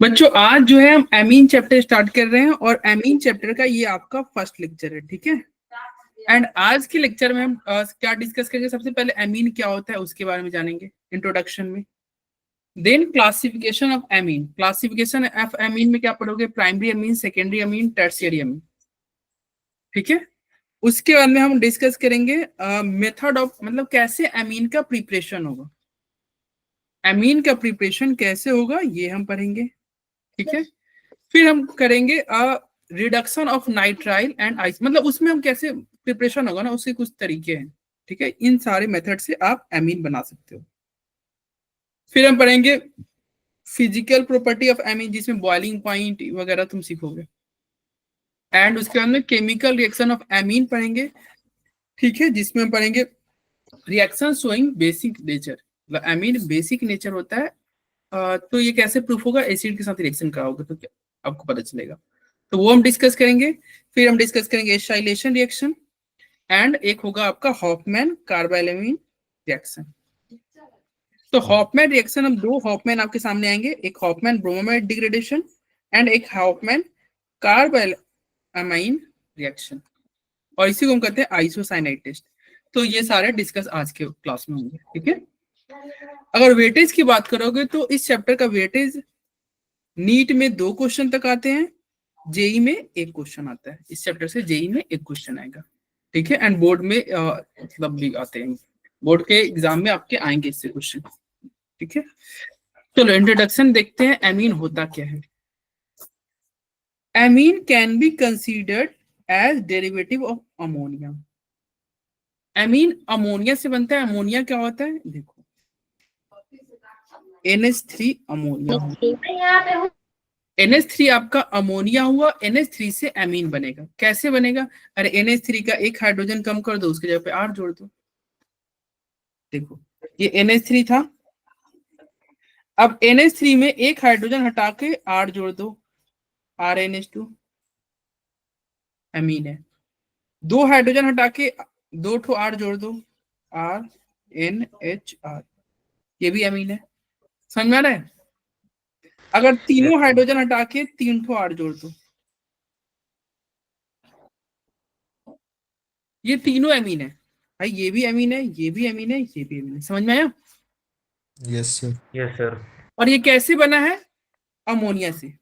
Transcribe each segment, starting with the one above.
बच्चों आज जो है हम एमीन चैप्टर स्टार्ट कर रहे हैं और एमीन चैप्टर का ये आपका फर्स्ट लेक्चर है, ठीक है। एंड आज के लेक्चर में हम क्या डिस्कस करेंगे, सबसे पहले एमीन क्या होता है उसके बारे में जानेंगे इंट्रोडक्शन में। Then classification of amine, classification of amine में क्या पढ़ोगे, primary amine, secondary amine, tertiary amine, ठीक है। उसके बाद में हम डिस्कस करेंगे मेथड ऑफ, मतलब कैसे एमीन का प्रिपरेशन होगा, एमीन का प्रिपरेशन कैसे होगा ये हम पढ़ेंगे, ठीक है। फिर हम करेंगे reduction of nitrile and ice, मतलब उसमें हम कैसे प्रिपरेशन होगा ना, उसके कुछ तरीके हैं, ठीक है। इन सारे मेथड से आप एमीन बना सकते हो। फिर हम पढ़ेंगे फिजिकल प्रॉपर्टी ऑफ एमीन, जिसमें बॉइलिंग पॉइंट वगैरह तुम सीखोगे। एंड उसके बाद में केमिकल रिएक्शन ऑफ एमीन पढ़ेंगे, ठीक है, जिसमें हम पढ़ेंगे रिएक्शन शोइंग बेसिक नेचर, मतलब एमीन बेसिक नेचर होता है, तो ये कैसे प्रूफ होगा, एसिड के साथ रिएक्शन कराओगे तो क्या आपको पता चलेगा, तो वो हम डिस्कस करेंगे। फिर हम डिस्कस करेंगे एसाइलेशन रिएक्शन, एंड एक होगा आपका हॉफमैन कार्बाइलेमिन रिएक्शन। तो हॉफमैन रिएक्शन, हम दो हॉफमैन आपके सामने आएंगे, एक हॉफमैन ब्रोमोमेट डिग्रेडेशन एंड एक हॉफमैन कार्बाइलेमाइन रिएक्शन, और इसी को हम कहते हैं आइसोसाइनाइड टेस्ट। तो ये सारे डिस्कस आज के क्लास में होंगे, ठीक है। अगर वेटेज की बात करोगे तो इस चैप्टर का वेटेज नीट में 2 क्वेश्चन तक आते हैं, जेई में 1 क्वेश्चन आता है, इस चैप्टर से जेई में 1 क्वेश्चन आएगा, ठीक है। एंड बोर्ड में मतलब भी आते हैं, बोर्ड के एग्जाम में आपके आएंगे इससे क्वेश्चन, ठीक है। चलो इंट्रोडक्शन देखते हैं, एमीन होता क्या है। Amine can be considered as derivative of ammonia. Amine ammonia से बनता है। अमोनिया क्या होता है, देखो NH3 अमोनिया, NH3 आपका अमोनिया हुआ, NH3 से एमीन बनेगा। कैसे बनेगा, अरे NH3 का एक हाइड्रोजन कम कर दो, उसके जगह पे R जोड़ दो। देखो ये NH3 था, अब NH3 में एक हाइड्रोजन हटा के R जोड़ दो, RNH2 एमीन है। 2 हाइड्रोजन हटा के 2 ठो R जोड़ दो, RNHR, ये भी एमीन है। समझ में आ रहा है। अगर तीनों हाइड्रोजन हटा के 3 ठो R जोड़ दो, ये तीनों एमीन है भाई, ये भी एमीन है, ये भी एमीन है, ये भी एमीन है। समझ में आया। Yes sir, yes sir. और ये कैसे बना है, अमोनिया से,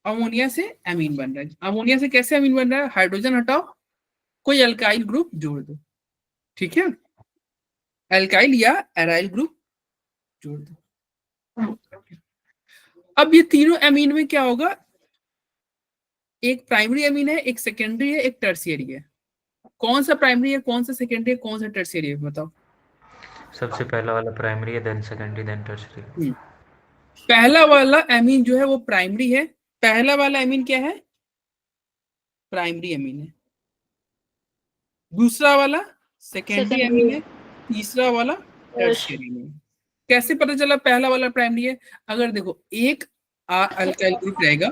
अमोनिया से एमीन बन रहा है। अमोनिया से कैसे एमीन बन रहा है, हाइड्रोजन हटाओ, कोई अल्काइल ग्रुप जोड़ दो, ठीक है, अल्काइल या एराइल ग्रुप जोड़ दो। अब ये तीनों एमीन में क्या होगा, एक प्राइमरी एमीन है, एक सेकेंडरी है, एक टर्शियरी है। कौन सा प्राइमरी है, कौन सा सेकेंडरी है, कौन सा टर्शियरी है, बताओ। सबसे पहला वाला प्राइमरी है, देन सेकेंडरी, देन टर्शियरी। पहला वाला एमीन जो है वो प्राइमरी है, पहला वाला एमीन क्या है, प्राइमरी एमीन है। दूसरा वाला सेकेंडरी एमीन है, तीसरा वाला टर्शियरी एमीन है। कैसे पता चला पहला वाला प्राइमरी है, अगर देखो एक अल्काइल ग्रुप रहेगा,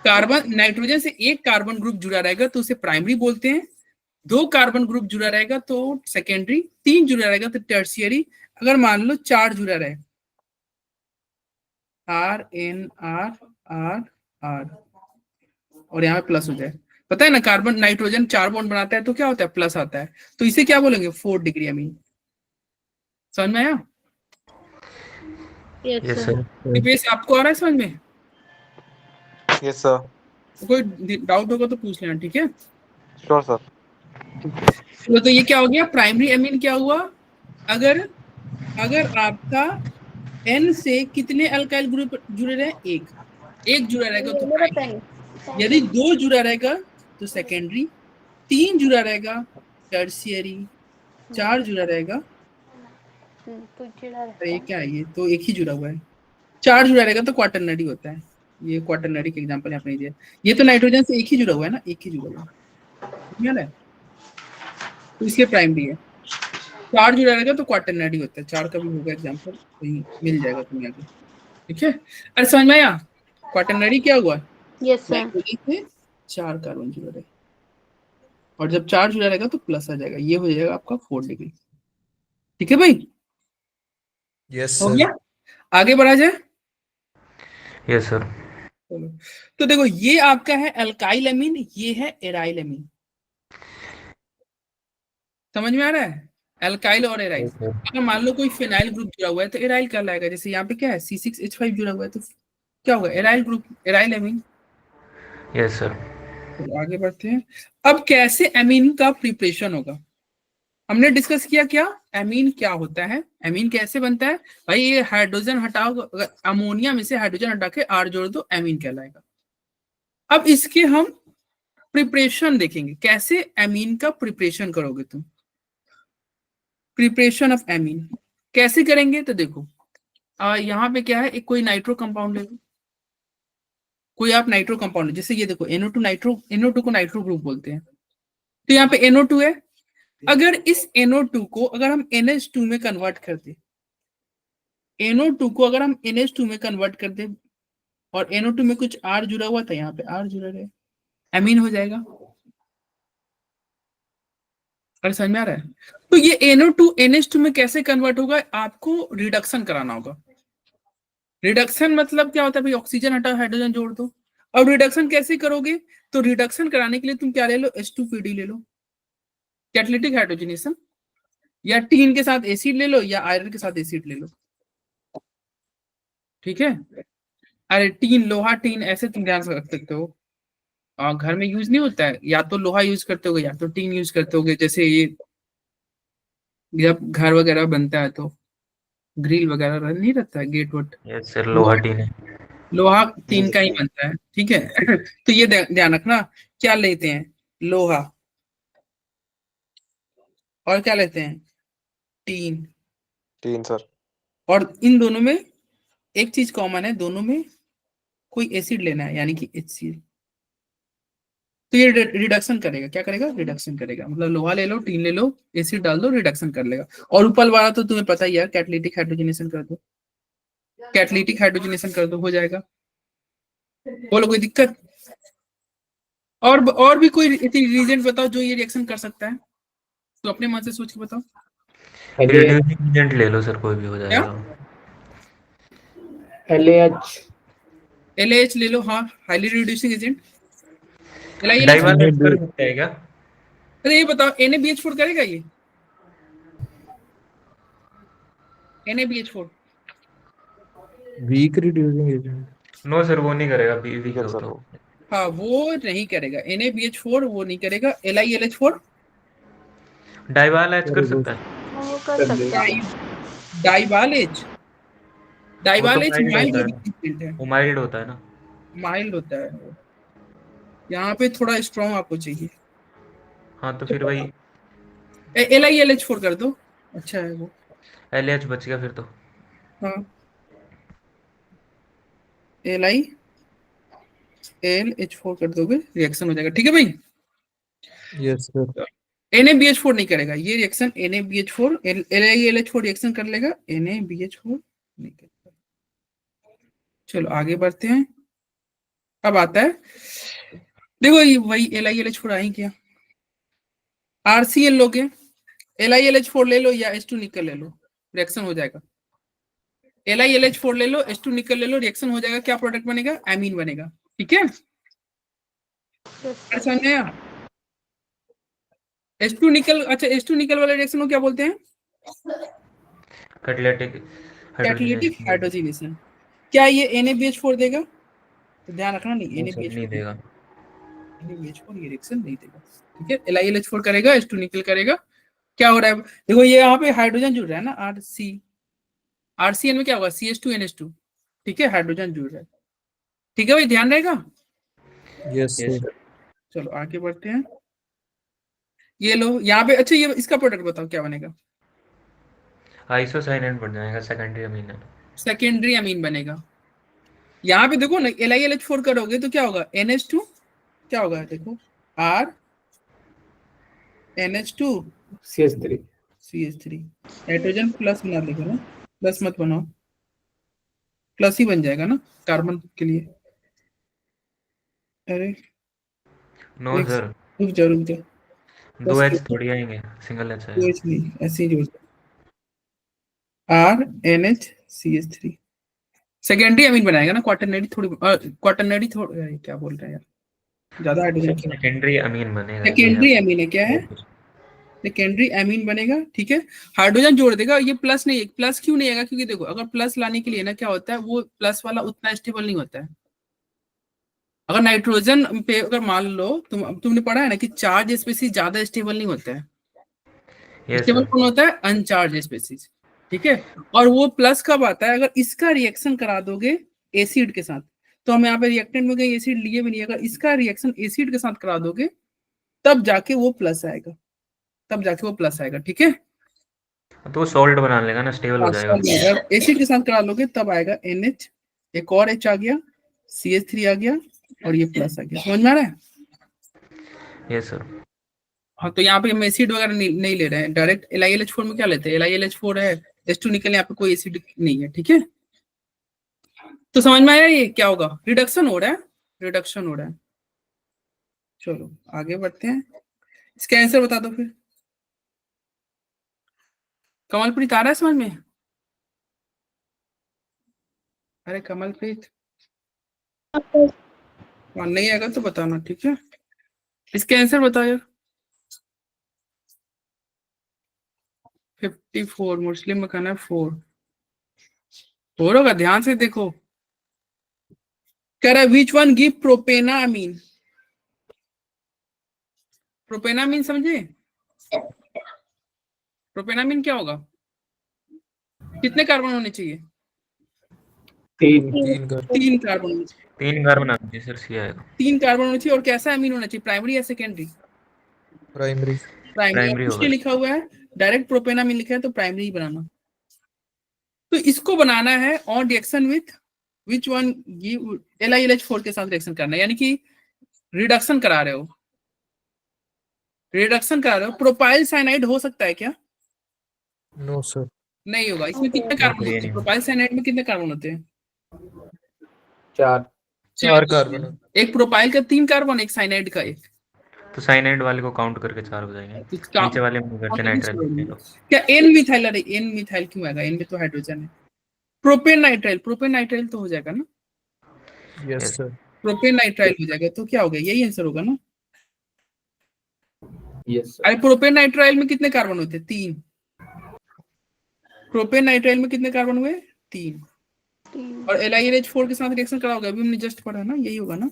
कार्बन नाइट्रोजन से एक कार्बन ग्रुप जुड़ा रहेगा तो उसे प्राइमरी बोलते हैं, 2 कार्बन ग्रुप जुड़ा रहेगा तो सेकेंडरी, 3 जुड़ा रहेगा तो टर्शियरी। अगर मान लो 4 जुड़ा रहे, RNR और यहाँ पे प्लस हो जाए, पता है ना, कार्बन नाइट्रोजन 4 बॉन्ड बनाता है तो क्या होता है, प्लस आता है, तो इसे क्या बोलेंगे, 4 डिग्री अमीन। समझ में आया। Yes sir. दीपेश आपको आ रहा है समझ में। Yes sir. कोई डाउट होगा तो पूछ लेना, ठीक है। Sure sir. चलो तो ये क्या हो गया, प्राइमरी एमीन क्या हुआ, अगर अगर आपका N से कितने अल्काइल ग्रुप जुड़े रहे, एक जुड़ा रहेगा तो प्राइमरी, यदि 2 जुड़ा रहेगा तो सेकेंडरी, 3 जुड़ा रहेगा टर्शियरी, 4 जुड़ा रहेगा, ये क्या है, ये तो एक ही जुड़ा हुआ है, 4 जुड़ा रहेगा तो क्वाटरनरी होता है। ये क्वाटरनरी का एग्जांपल आपने दिया, ये तो नाइट्रोजन से एक ही जुड़ा हुआ है ना, एक ही जुड़ा हुआ है, तो इसलिए प्राइमरी है। 4 जुड़ा रहेगा तो क्वाटरनरी होता है, 4 का भी होगा एग्जांपल, वही मिल जाएगा तुम्हें आगे, ठीक है। अरे समझ में आया, क्वाटरनरी क्या हुआ, नाइट्रोजन से 4 कार्बन जुड़ा रहेगा, और जब 4 जुड़ा रहेगा तो प्लस आ जाएगा, ये हो जाएगा आपका 4 डिग्री, ठीक है भाई। यस हो सर। गया। आगे बढ़ा जाए। Yes sir. चलो, तो देखो ये आपका है अल्काइल एमीन, ये है एराइल एमीन। समझ में आ रहा है? अल्काइल और एराइल। अगर मान लो कोई फिनाइल ग्रुप जुड़ा हुआ है तो एराइल कहलाएगा। जैसे यहाँ पे क्या है C6H5 जुड़ा हुआ है तो क्या होगा? Aryl group, aryl amine. Yes sir. तो आगे बढ़ते हैं। अब कैसे एमीन का प्रिपरेशन होगा हमने डिस्कस किया। क्या एमीन क्या होता है, एमीन कैसे बनता है? भाई ये हाइड्रोजन हटाओ, अगर अमोनिया में से हाइड्रोजन हटा के R जोड़ दो, एमीन कहलाएगा। अब इसके हम प्रिपरेशन देखेंगे, कैसे एमीन का प्रिपरेशन करोगे तुम। प्रिपरेशन ऑफ एमीन कैसे करेंगे? तो देखो यहाँ पे क्या है, एक कोई नाइट्रो कंपाउंड ले लो, कोई आप नाइट्रो कंपाउंड, जैसे ये देखो NO2 नाइट्रो, NO2 को नाइट्रो ग्रुप बोलते हैं। तो यहाँ पे NO2 है। अगर इस NO2 को अगर हम NH2 में कन्वर्ट कर दे, NO2 को अगर हम NH2 में कन्वर्ट कर दे और NO2 में कुछ R जुड़ा हुआ था, यहाँ पे R जुड़ा रहे, एमीन हो जाएगा। अरे समझ में आ रहा है? तो ये NO2 NH2 में कैसे कन्वर्ट होगा? आपको रिडक्शन कराना होगा। रिडक्शन मतलब क्या होता है भाई? ऑक्सीजन हटाओ, हाइड्रोजन जोड़ दो। अब रिडक्शन कैसे करोगे? तो रिडक्शन कराने के लिए तुम क्या ले लो? H2PD ले लो, कैटालिटिक हाइड्रोजनेशन। या टीन के साथ एसिड ले लो या आयरन के साथ एसिड ले लो। ठीक है? अरे टीन, लोहा टीन, ऐसे तुम ध्यान से रख सकते हो। घर में यूज नहीं होता है, या तो लोहा यूज करते होगे या तो टीन यूज करते होगे। जैसे ये जब घर वगैरह बनता है तो ग्रिल वगैरह नहीं रहता है, गेट वट, यस सर, लोहा टीन है। लोहा टीन का ही बनता है। ठीक है? तो ये ध्यान रखना, क्या लेते हैं? लोहा। और क्या लेते हैं? टीन। 3 सर। और इन दोनों में एक चीज कॉमन है, दोनों में कोई एसिड लेना है, यानी कि HCl। तो ये रिडक्शन करेगा। क्या करेगा? रिडक्शन करेगा। मतलब लोहा ले लो, टीन ले लो, एसिड डाल दो, रिडक्शन कर लेगा। और ऊपर वाला तो तुम्हें पता ही है, कैटालिटिक हाइड्रोजनेशन कर दो, कैटालिटिक हाइड्रोजनेशन कर दो, हो जाएगा। बोलो कोई दिक्कत? और भी कोई रीजन बताओ जो ये रिएक्शन कर सकता है, तो अपने मन से सोच के बताओ। रिड्यूसिंग एजेंट ले लो सर, कोई भी हो क्या? जाएगा। LAH LAH ले लो, हाँ, highly reducing agent. LiLH। DIBAL add कर सकते हैं क्या? अरे ये बताओ, NaBH4 करेगा ये? NaBH4 weak reducing agent. No sir, वो नहीं करेगा। वीक ठीक है हो सर। तो हाँ वो नहीं करेगा। NaBH4 वो नहीं करेगा। LiLH4 डाइवाल ऐड कर सकता है। वो कर सकते हैं। डाइवाल एच, वो तो डाइवाल एच माइल्ड माइल्ड होता है ना, एजेंट है, वो माइल्ड होता है ना। माइल्ड होता है वो। यहाँ पे थोड़ा स्ट्रॉन्ग आपको चाहिए। हाँ तो फिर वही LiLH4 कर दो, अच्छा है वो। LH बच गया फिर तो। हाँ, LiLH4 कर दोगे, रिएक्शन हो जाएगा। ठीक है भाई? Yes sir. NaBH4 नहीं करेगा ये रिएक्शन। NaBH4 LiLH4 रिएक्शन कर लेगा, NaBH4 नहीं करेगा। चलो आगे बढ़ते हैं। अब आता है, देखो ये वही LiLH4 आई क्या, RCl लोगे, LiLH4 ले लो या H2 निकल ले लो, रिएक्शन हो जाएगा। LiLH4 ले लो, H2 निकल ले लो, रिएक्शन हो जाएगा। क्या प्रोडक्ट बनेगा? एमीन बनेगा। ठीक है? समझ में आया? H2 निकल, अच्छा H2 निकल वाले रिएक्शन को क्या बोलते हैं? Catalytic catalytic hydrogenation. हाइड्रोजनेशन। क्या ये NaBH4 देगा? तो ध्यान रखना, नहीं, वो सब नहीं NaBH4 देगा। NaBH4 ये रिएक्शन नहीं देगा। ठीक है? LiLH4 करेगा, H2 निकल करेगा। क्या हो रहा है? देखो ये यहाँ पे हाइड्रोजन जुड़ रहा है ना, RCN में क्या होगा? CH2NH2। ठीक है? हाइड्रोजन जुड़ रहा है। ठीक है भाई, ध्यान रहेगा। Yes yes sir. सर। चलो आगे बढ़ते हैं। ये लो यहाँ पे, अच्छा ये इसका प्रोडक्ट बताओ क्या बनेगा? आइसोसाइनेट बन जाएगा, सेकेंडरी अमीन है। सेकेंडरी अमीन बनेगा। यहाँ पे देखो ना, LiLH4 करोगे तो क्या होगा? NH2 क्या होगा? देखो R NH2 CH3 CH3, nitrogen plus बना देगा ना, प्लस मत बनाओ, प्लस ही बन जाएगा ना कार्बन के लिए। अरे नो एक सर, रुक जा, दो प्लस एच थोड़ी आएंगे, सिंगल एच आएगा। OH नहीं, ऐसे ही जोड़ R NH CH3। Secondary amine बनाएगा ना, क्वाटरनरी थोड़ी, क्या बोल रहे हैं यार, ज्यादा हाइड्रोजन। सेकेंडरी अमीन बनेगा ये सेकेंडरी आपका। अमीन है, क्या है? सेकेंडरी अमीन बनेगा, ठीक है। हाइड्रोजन जोड़ देगा, ये प्लस नहीं है। प्लस क्यों नहीं आएगा? क्योंकि देखो, अगर प्लस लाने के लिए ना क्या होता है, वो प्लस वाला उतना स्टेबल नहीं होता है। अगर नाइट्रोजन पे अगर मान लो तुमने पढ़ा है ना कि चार्ज स्पेसीज ज्यादा स्टेबल नहीं होता है। Yes stable sir. कौन होता है? अनचार्ज स्पेसीज, ठीक है। और वो प्लस कब आता है? अगर इसका रिएक्शन करा दोगे एसिड के साथ। तो हम यहाँ पे रिएक्टेंट में कहीं एसिड लिए भी नहीं, अगर इसका रिएक्शन एसिड के साथ करा दोगे तब जाके वो प्लस आएगा, तब जाके वो प्लस आएगा, ठीक है। तो सॉल्ट बना लेगा ना, स्टेबल हो जाएगा। अगर एसिड के साथ करा लोगे तब आएगा NH, एक और H आ गया, CH3 आ गया, और ये प्लस आ गया। समझ में आ रहा है? Yes sir. हाँ, तो यहाँ पे हम एसिड वगैरह नहीं ले रहे हैं, डायरेक्ट LiLH4 में क्या लेते हैं? LiLH4 है, H2 निकलने, यहाँ पे कोई एसिड नहीं है, ठीक है। तो समझ में आया ये क्या होगा? रिडक्शन हो रहा है, रिडक्शन हो रहा है। चलो आगे बढ़ते हैं, इसका आंसर बता दो फिर। कमलप्रीत आ रहा है समझ में? अरे कमलप्रीत, और नहीं आएगा तो बताना, ठीक है। इसके आंसर बताओ यार। 54 मुस्लिम में कहना है 4 होगा, ध्यान से देखो। कह रहा है विच वन गिव प्रोपेनामीन। प्रोपेनामीन समझे? प्रोपेनामीन क्या होगा? कितने कार्बन होने चाहिए? 3 तीन कार्बन होने चाहिए। 3 कार्बन आना चाहिए सर, सी आएगा। 3 कार्बन होने चाहिए। और कैसा अमीन होना चाहिए? प्राइमरी या सेकेंडरी? प्राइमरी प्राइमरी होगा। इसलिए लिखा हुआ है, डायरेक्ट प्रोपेनामीन लिखा है तो प्राइमरी ही बनाना। तो इसको बनाना है on reaction with which one give LiLH4 के साथ रिएक्शन करना है, यानी कि रिडक्शन करा रहे हो, रिडक्शन करा रहे हो। प्रोपाइल साइनाइड हो सकता है क्या? नो सर नहीं होगा। इसमें कितने कार्बन होते हैं? प्रोपाइल साइनाइड में कितने कार्बन होते हैं? 4 कार्बन एक प्रोपाइल का 3 कार्बन, एक साइनाइड का 1। तो साइनाइड वाले को काउंट करके 4 हो जाएंगे, नीचे वाले में करके नाइट्राइल। क्या N मिथाइल? अरे N मिथाइल क्यों आएगा? N में तो हाइड्रोजन है। प्रोपेन नाइट्राइल, प्रोपेन नाइट्राइल तो हो जाएगा ना, यस सर प्रोपेन नाइट्राइल हो जाएगा। तो क्या हो गया? यही आंसर होगा ना। यस अरे प्रोपेन नाइट्राइल में कितने कार्बन होते हैं? 3। प्रोपेन नाइट्राइल में कितने कार्बन हुए? 3। और LiLH4 के साथ रिएक्शन करा होगा, अभी हमने जस्ट पढ़ा ना, यही होगा ना।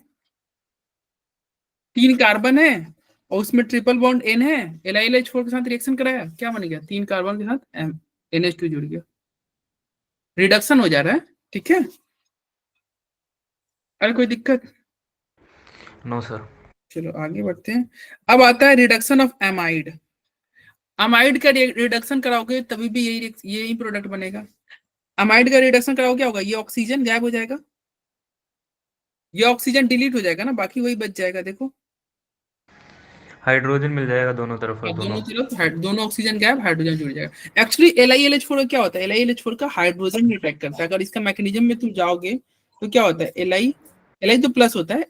3 कार्बन है और उसमें ट्रिपल बॉन्ड N है, LiLH4 के साथ रिएक्शन कराया, क्या बन गया? 3 कार्बन के साथ NH2 जुड़ गया, रिडक्शन हो जा रहा है, ठीक है। अरे कोई दिक्कत? No sir. चलो आगे बढ़ते हैं। अब आता है रिडक्शन ऑफ एमाइड। अमाइड का रिडक्शन कराओगे तभी भी यही प्रोडक्ट बनेगा। अमाइड का रिडक्शन कराओगे क्या होगा? ये ऑक्सीजन गायब हो जाएगा, ये ऑक्सीजन डिलीट हो जाएगा ना, बाकी वही बच जाएगा। देखो हाइड्रोजन मिल जाएगा दोनों तरफ, और दोनों तरफ दोनों ऑक्सीजन गैप, हाइड्रोजन जुड़ जाएगा। एक्चुअली LiLH4 क्या होता है? LiLH4 का हाइड्रोजन अटैक करता है। अगर इसका मैकेनिज्म में तुम जाओगे तो क्या होता है? Li तो प्लस होता है,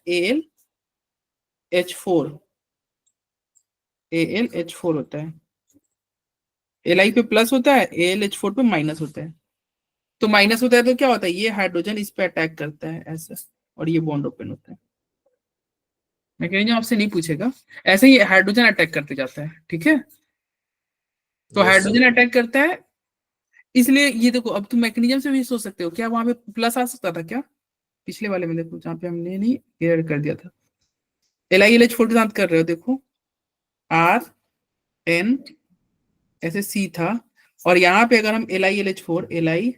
AlH4 होता है। Li पे प्लस होता है, AlH4 पे माइनस होता है। तो माइनस होता है तो क्या होता है? ये हाइड्रोजन इस पे अटैक करता है ऐसा, और ये बॉन्ड ओपन होता है। मैकेनिज्म आपसे नहीं पूछेगा, ऐसे ही हाइड्रोजन अटैक करते जाता है, ठीक है। तो हाइड्रोजन अटैक करता है, इसलिए ये देखो। अब तुम मैकेनिज्म से भी सोच सकते हो, क्या वहां पे प्लस आ सकता था क्या? पिछले वाले में देखो, जहाँ पे हमने नहीं एड कर दिया था। LiLH4 के साथ कर रहे हो, देखो RN ऐसे C था, और यहाँ पे अगर हम LiLH4 LiAlH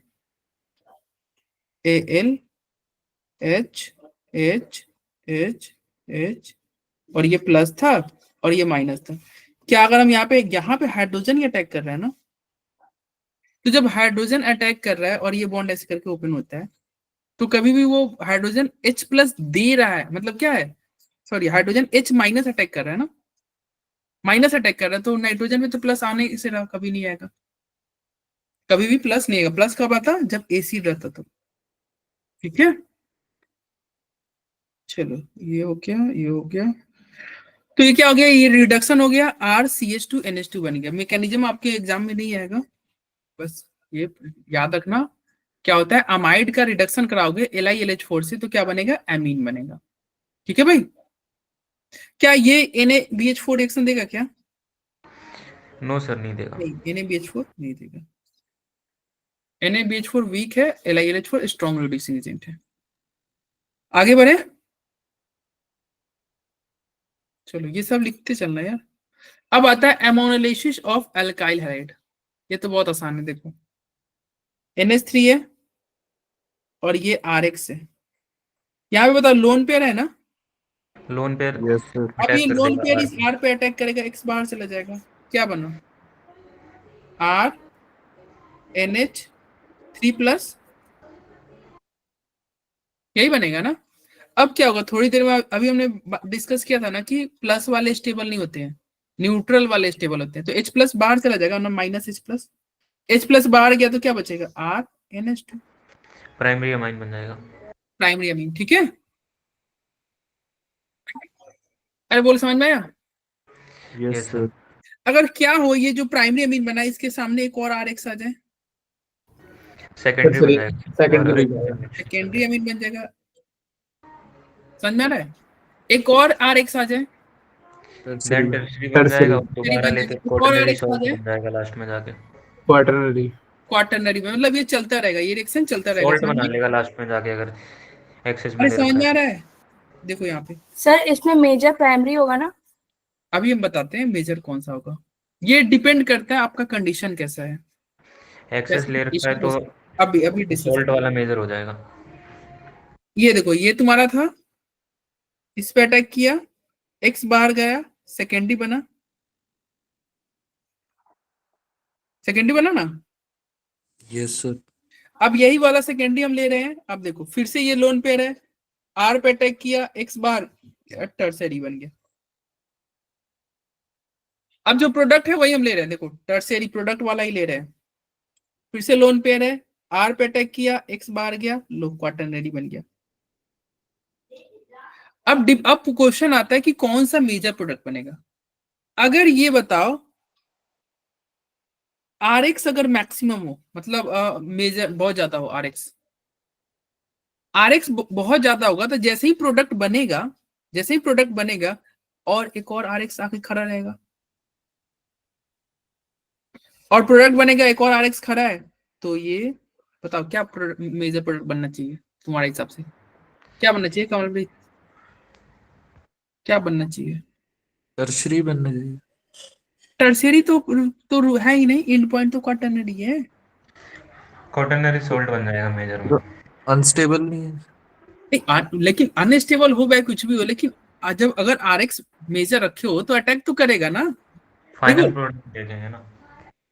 और ये प्लस था और ये माइनस था। क्या अगर हम यहाँ पे हाइड्रोजन ही अटैक कर रहे हैं ना, तो जब हाइड्रोजन अटैक कर रहा है और ये बॉन्ड ऐसे करके ओपन होता है, तो कभी भी वो हाइड्रोजन H+ दे रहा है, मतलब क्या है? सॉरी, हाइड्रोजन H- अटैक कर रहा है ना, माइनस अटैक कर रहा है, तो नाइट्रोजन में तो प्लस आने से रहा, कभी नहीं आएगा, कभी भी प्लस नहीं आएगा। प्लस कब आता? जब एसिड रहता था, ठीक है। चलो ये हो गया, ये हो गया। तो ये क्या हो गया? ये रिडक्शन हो गया, RCH2NH2 बन गया। मैकेनिज्म आपके एग्जाम में नहीं आएगा, बस ये याद रखना। क्या होता है, अमाइड का रिडक्शन कराओगे LiLH4 से तो क्या बनेगा, एमीन बनेगा। ठीक है भाई, क्या ये NaBH4 रिएक्शन देगा क्या? नो सर, नहीं देगा। नहीं, NaBH4 नहीं देगा। NaBH4 वीक है, LiLH4 स्ट्रॉन्ग रिड्यूसिंग एजेंट है। आगे बढ़े, चलो ये सब लिखते चलना यार। अब आता है एमोनोलिसिस ऑफ अल्काइल हैलाइड। ये तो बहुत आसान है, देखो NH3 है और ये RX है। यहाँ पे बताओ लोन पेयर है ना, लोन पेयर यस सर। अब ये अटैक कर लोन देगा पेयर R इस पे। R पे अटैक करेगा, X बाहर चला जाएगा, क्या बना, R NH3+, यही बनेगा ना। अब क्या होगा थोड़ी देर में, अभी हमने डिस्कस किया था ना कि प्लस वाले स्टेबल नहीं होते हैं, न्यूट्रल वाले स्टेबल होते हैं, तो H+ बाहर चला जाएगा ना, -H+, H+ बाहर गया तो क्या बचेगा, R NH2, प्राइमरी अमाइन बन जाएगा। Primary amine. ठीक है, अरे बोल समझ में आया। Yes yes sir. सर। अगर क्या हो, ये जो प्राइमरी अमीन बना है इसके सामने एक और RX आ जाए, सेकेंडरी बन जाएगा। सेकेंडरी सेकेंडरी अमीन बन जाएगा। समझ में आ रहा है, एक और RX आ जाए, देन टर्सरी बन जाएगा, और तेरी दोबारा बन लेते जाएगा, एक और क्वाटरनरी RX आ सॉल्ट जाए बन जाएगा लास्ट में जाके। क्वाटरनरी क्वाटरनरी में, मतलब ये चलता रहेगा, ये रिएक्शन चलता रहेगा। सॉल्ट समझ बना में, लेगा लास्ट में जाके, अगर एक्सेस में अरे दे समझ रखा में आ है। रहा है, देखो यहाँ पे सर इसमें मेजर प्राइमरी होगा ना? अभी हम बताते हैं मेजर कौन सा होगा। ये डिपेंड करता है आपका कंडीशन कैसा है, एक्सेस कैसी ले रखा है कंडीशन तो है। अभी अभी डिस्कस सॉल्ट करेंगे। वाला मेजर हो जाएगा। ये देखो, ये तुम्हारा था, इस पे अटैक किया, X बाहर गया, सेकेंडरी बना, सेकेंडरी बना ना। Yes sir. अब यही वाला सेकेंडरी हम ले रहे हैं, अब देखो फिर से ये लोन पेयर है, R पे अटैक किया, X बाहर, टर्सरी बन गया। अब जो प्रोडक्ट है वही हम ले रहे हैं, देखो टर्सरी प्रोडक्ट वाला ही ले रहे हैं। फिर से लोन पेयर है, R पे अटैक किया, X बाहर गया, लो क्वाटरनरी बन गया। अब क्वेश्चन आता है कि कौन सा मेजर प्रोडक्ट बनेगा। अगर ये बताओ RX अगर मैक्सिमम हो, मतलब मेजर बहुत ज्यादा हो, RX बहुत ज्यादा होगा, तो जैसे ही प्रोडक्ट बनेगा, जैसे ही प्रोडक्ट बनेगा और एक और RX आके खड़ा रहेगा, और प्रोडक्ट बनेगा, एक और RX खड़ा है, तो ये बताओ क्या मेजर प्रोडक्ट बनना चाहिए तुम्हारे हिसाब से, क्या बनना चाहिए कमलप्रीत, क्या बनना चाहिए। टर्शरी बनना चाहिए। टर्शियरी तो है ही नहीं, एंड पॉइंट तो क्वाटरनरी है। क्वाटरनरी सॉल्ट बन जाएगा मेजर में। अनस्टेबल नहीं है। नहीं, लेकिन अनस्टेबल हो गया कुछ भी हो, लेकिन जब अगर RX मेजर रखे हो तो अटैक तो करेगा ना। देखो फाइनल प्रोडक्ट देखेंगे ना।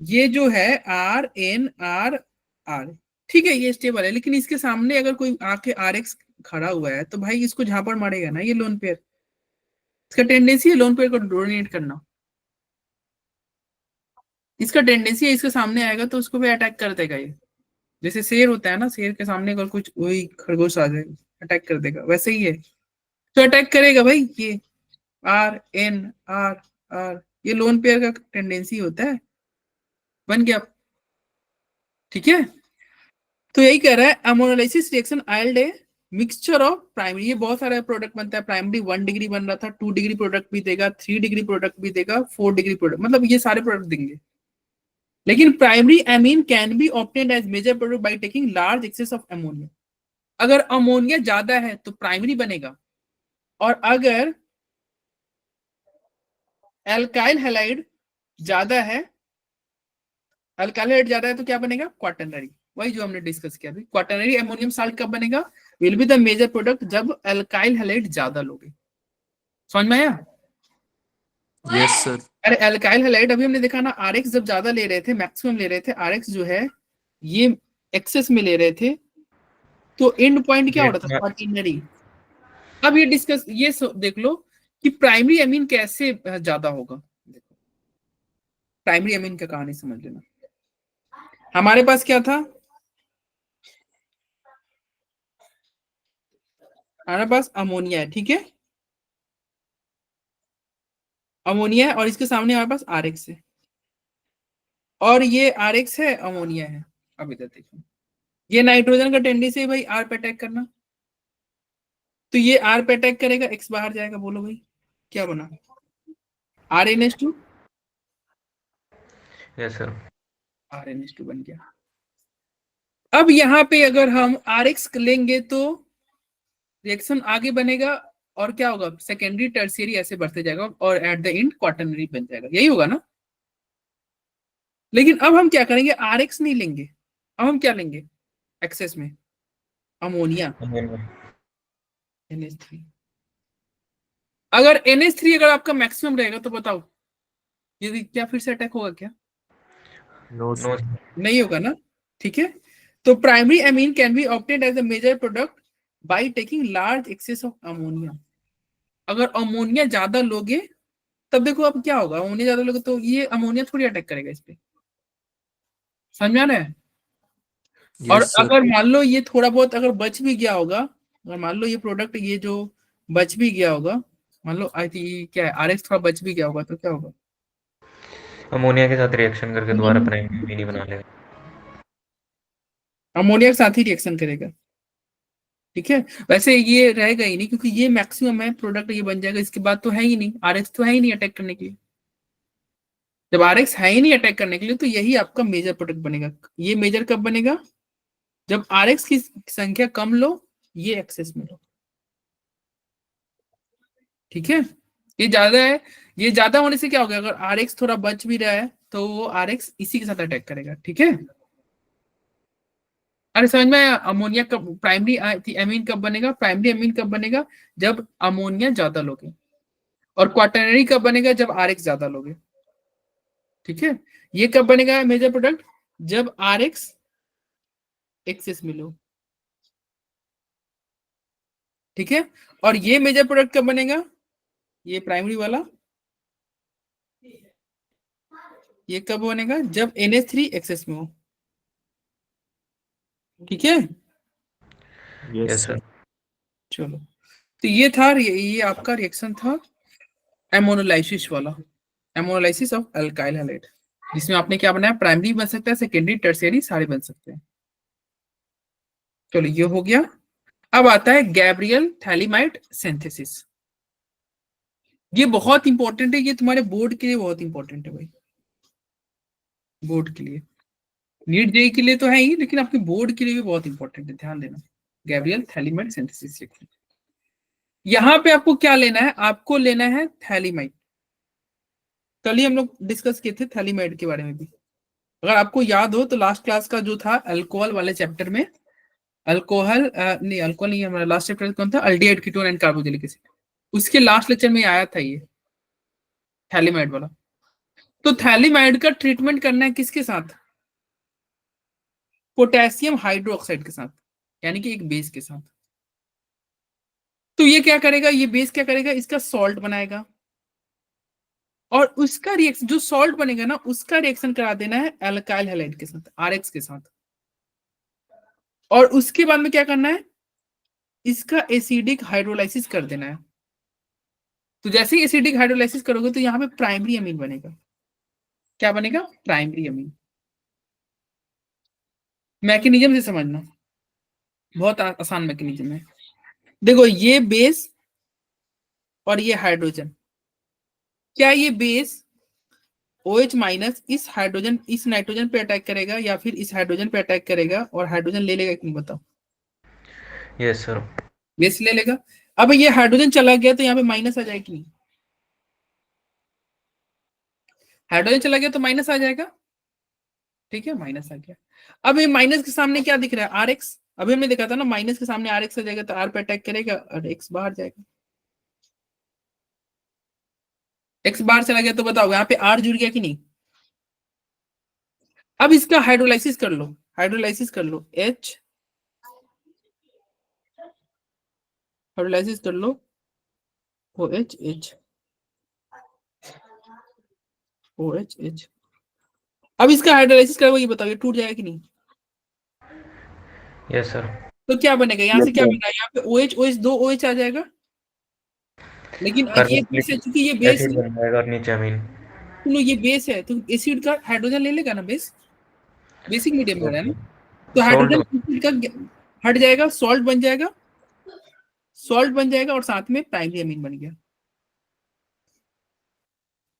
ये जो है RNR, ठीक है ये स्टेबल है, लेकिन इसके सामने अगर कोई आके RX खड़ा हुआ है तो भाई इसको झापड़ मारेगा ना ये लोन पेयर। इसका टेंडेंसी है लोन पेयर को डोमिनेट करना, इसका टेंडेंसी है, इसके सामने आएगा तो उसको भी अटैक कर देगा ये। जैसे शेर होता है ना, शेर के सामने अगर कुछ वही खरगोश आ जाए अटैक कर देगा, वैसे ही है, तो अटैक करेगा भाई ये RNR। ये लोन पेयर का टेंडेंसी होता है। बन गया, ठीक है। तो यही कह रहा है ammonolysis reaction yield a mixture of primary, ये बहुत सारा प्रोडक्ट बनता है। प्राइमरी 1 डिग्री बन रहा था, 2 डिग्री प्रोडक्ट भी देगा, 3 डिग्री प्रोडक्ट भी देगा, 4 डिग्री प्रोडक्ट, मतलब ये सारे प्रोडक्ट देंगे। लेकिन primary amine can be obtained as major product by taking large excess of ammonia. अगर अमोनिया ज्यादा है तो प्राइमरी बनेगा, और अगर एल्काइल हैलाइड ज्यादा है, अल्काइल हैलाइड ज्यादा है तो क्या बनेगा, क्वाटरनरी। वही जो हमने डिस्कस किया था, क्वाटरनरी अमोनियम साल्ट कब बनेगा, will be the major product जब अल्काइल हैलाइड ज्यादा लोगे। समझ में आया। Yes sir. अरे अल्काइल हैलाइड अभी हमने देखा ना, RX जब ज्यादा ले रहे थे, मैक्सिमम ले रहे थे, RX जो है ये एक्सेस में ले रहे थे, तो एंड पॉइंट क्या हो रहा था, क्वाटरनरी। अब ये डिस्कस, ये देख लो कि प्राइमरी अमीन कैसे ज्यादा होगा। देखो प्राइमरी अमीन का कहानी समझ लेना। हमारे पास क्या था, हमारे पास अमोनिया है, ठीक है, अमोनिया है, और इसके सामने हमारे पास RX है, और ये RX है, अमोनिया है। अब इधर देखो, ये नाइट्रोजन का टेंडेंसी है भाई आर पे अटैक करना, तो ये आर पे अटैक करेगा, एक्स बाहर जाएगा, बोलो भाई क्या बना, RnH2, यस सर। RnH2 बन गया। अब यहाँ पे अगर हम RX लेंगे तो रिएक्शन आगे बनेगा और क्या होगा, सेकेंडरी टर्शियरी ऐसे बढ़ते जाएगा और एट द एंड क्वाटरनरी बन जाएगा, यही होगा ना। लेकिन अब हम क्या करेंगे, RX नहीं लेंगे, अब हम क्या लेंगे एक्सेस में, अमोनिया NH3। अगर NH3 अगर आपका मैक्सिमम रहेगा तो बताओ ये क्या फिर से अटैक होगा क्या, नो नो नहीं होगा ना, ठीक है। तो primary amine can be obtained as a major product by taking large excess of ammonia. अगर अमोनिया ज्यादा लोगे तब देखो अब क्या होगा, अमोनिया ज्यादा लोगे तो ये अमोनिया थोड़ी अटैक करेगा इस पे, समझ रहे हैं। और यस सर। अगर मान लो ये थोड़ा बहुत अगर बच भी गया होगा, अगर मान लो ये प्रोडक्ट ये जो बच भी गया होगा, मान लो आई थिंक क्या है RX थोड़ा बच भी गया होगा तो क्या होगा, अमोनिया के साथ रिएक्शन करके दोबारा प्राइमरी एमीन बना लेगा, अमोनिया के साथ ही रिएक्शन करेगा, ठीक है। वैसे ये रहेगा ही नहीं क्योंकि ये मैक्सिमम है प्रोडक्ट, ये बन जाएगा, इसके बाद तो है ही नहीं, RX तो है ही नहीं अटैक करने के लिए। जब RX है ही नहीं अटैक करने के लिए तो यही आपका मेजर प्रोडक्ट बनेगा। ये मेजर कब बनेगा, जब RX की संख्या कम लो, ये एक्सेस में लो, ठीक है। ये ज्यादा है, ये ज्यादा होने से क्या होगा, अगर RX थोड़ा बच भी रहा है तो वो RX इसी के साथ अटैक करेगा, ठीक है। अरे समझ में आया, अमोनिया कब प्राइमरी एमीन कब बनेगा, प्राइमरी एमीन कब बनेगा, जब अमोनिया ज्यादा लोगे, और क्वाटरनरी कब बनेगा, जब RX ज्यादा लोगे, ठीक है। ये कब बनेगा मेजर प्रोडक्ट, जब RX एक्सेस में लो, ठीक है। और ये मेजर प्रोडक्ट कब बनेगा, ये प्राइमरी वाला, ये कब बनेगा, जब NH3 एक्सेस में हो, ठीक है। Yes sir. चलो, तो ये था, ये आपका रिएक्शन था एमोनोलाइसिस वाला, एमोनोलाइसिस ऑफ अल्काइल हैलाइड, जिसमें आपने क्या बनाया, प्राइमरी बन सकता है, सेकेंडरी टर्शियरी सारे बन सकते हैं। चलो ये हो गया। अब आता है गैब्रियल थैलीमाइड सिंथेसिस। ये बहुत इंपॉर्टेंट है, ये तुम्हारे बोर्ड के लिए बहुत इंपॉर्टेंट है भाई, बोर्ड के लिए, नीट जेई के लिए तो है ही, लेकिन आपके बोर्ड के लिए भी बहुत इंपॉर्टेंट है, ध्यान देना। गैब्रियल थैलीमाइड सिंथेसिस लिखना। यहां पे आपको क्या लेना है, आपको लेना है थैलीमाइड। कल ही हम लोग डिस्कस किए थे थैलीमाइड के बारे में भी, अगर आपको याद हो तो लास्ट क्लास का जो था अल्कोहल वाले चैप्टर में, अल्कोहल नहीं, अल्कोहल नहीं, हमारा लास्ट चैप्टर कौन था, aldehyde ketone and carboxylic acid, उसके लास्ट लेक्चर में आया था ये थैलीमाइड वाला। तो थैलीमाइड का ट्रीटमेंट करना है किसके साथ, पोटेशियम हाइड्रोक्साइड के साथ, यानी कि एक बेस के साथ। तो ये क्या करेगा, ये बेस क्या करेगा, इसका सॉल्ट बनाएगा, और उसका रिएक्शन जो सॉल्ट बनेगा ना, उसका रिएक्शन करा देना है अल्काइल हैलाइड के साथ, RX के साथ। और उसके बाद में क्या करना है, इसका एसिडिक हाइड्रोलाइसिस कर देना है। तो जैसे ही एसिडिक हाइड्रोलाइसिस करोगे तो यहाँ पे प्राइमरी अमीन बनेगा, क्या बनेगा, प्राइमरी अमीन। मैकेनिज्म से समझना, बहुत आसान मैकेनिज्म है। देखो ये बेस और ये हाइड्रोजन, क्या ये बेस OH माइनस इस हाइड्रोजन, इस नाइट्रोजन पे अटैक करेगा या फिर इस हाइड्रोजन पे अटैक करेगा और हाइड्रोजन ले लेगा कि नहीं, बताओ। Yes sir. बेस ले लेगा। अब ये हाइड्रोजन चला गया तो यहाँ पे माइनस आ जाएगा कि नहीं, हाइड्रोजन चला गया तो माइनस आ जाएगा, ठीक है, माइनस आ गया। अब ये माइनस के सामने क्या दिख रहा है, RX। अभी हमने देखा था ना, माइनस के सामने RX आ जाएगा तो R पे अटैक करेगा और X बाहर जाएगा, X बाहर चला गया तो बताओ यहाँ पे R जुड़ गया कि नहीं। अब इसका हाइड्रोलाइसिस कर लो, हाइड्रोलाइसिस कर लो, H हाइड्रोलाइसिस कर लो, OH OH। अब इसका हाइड्रोलाइसिस करोगे, ये बताओ ये टूट जाएगा कि नहीं। Yes sir. तो क्या बनेगा, यहाँ से क्या बनेगा, यहाँ पे OH दो OH आ जाएगा, लेकिन ये बेस है, चूंकि ये बेस एसिड है, बन जाएगा और नीचे अमीन। सुनो ये बेस है तो एसिड का हाइड्रोजन ले लेगा ना, बेस बेसिक मीडियम में है ना, तो Salt हाइड्रोजन का हट जाएगा, सॉल्ट बन जाएगा, सॉल्ट बन जाएगा और साथ में प्राइमरी अमीन बन गया।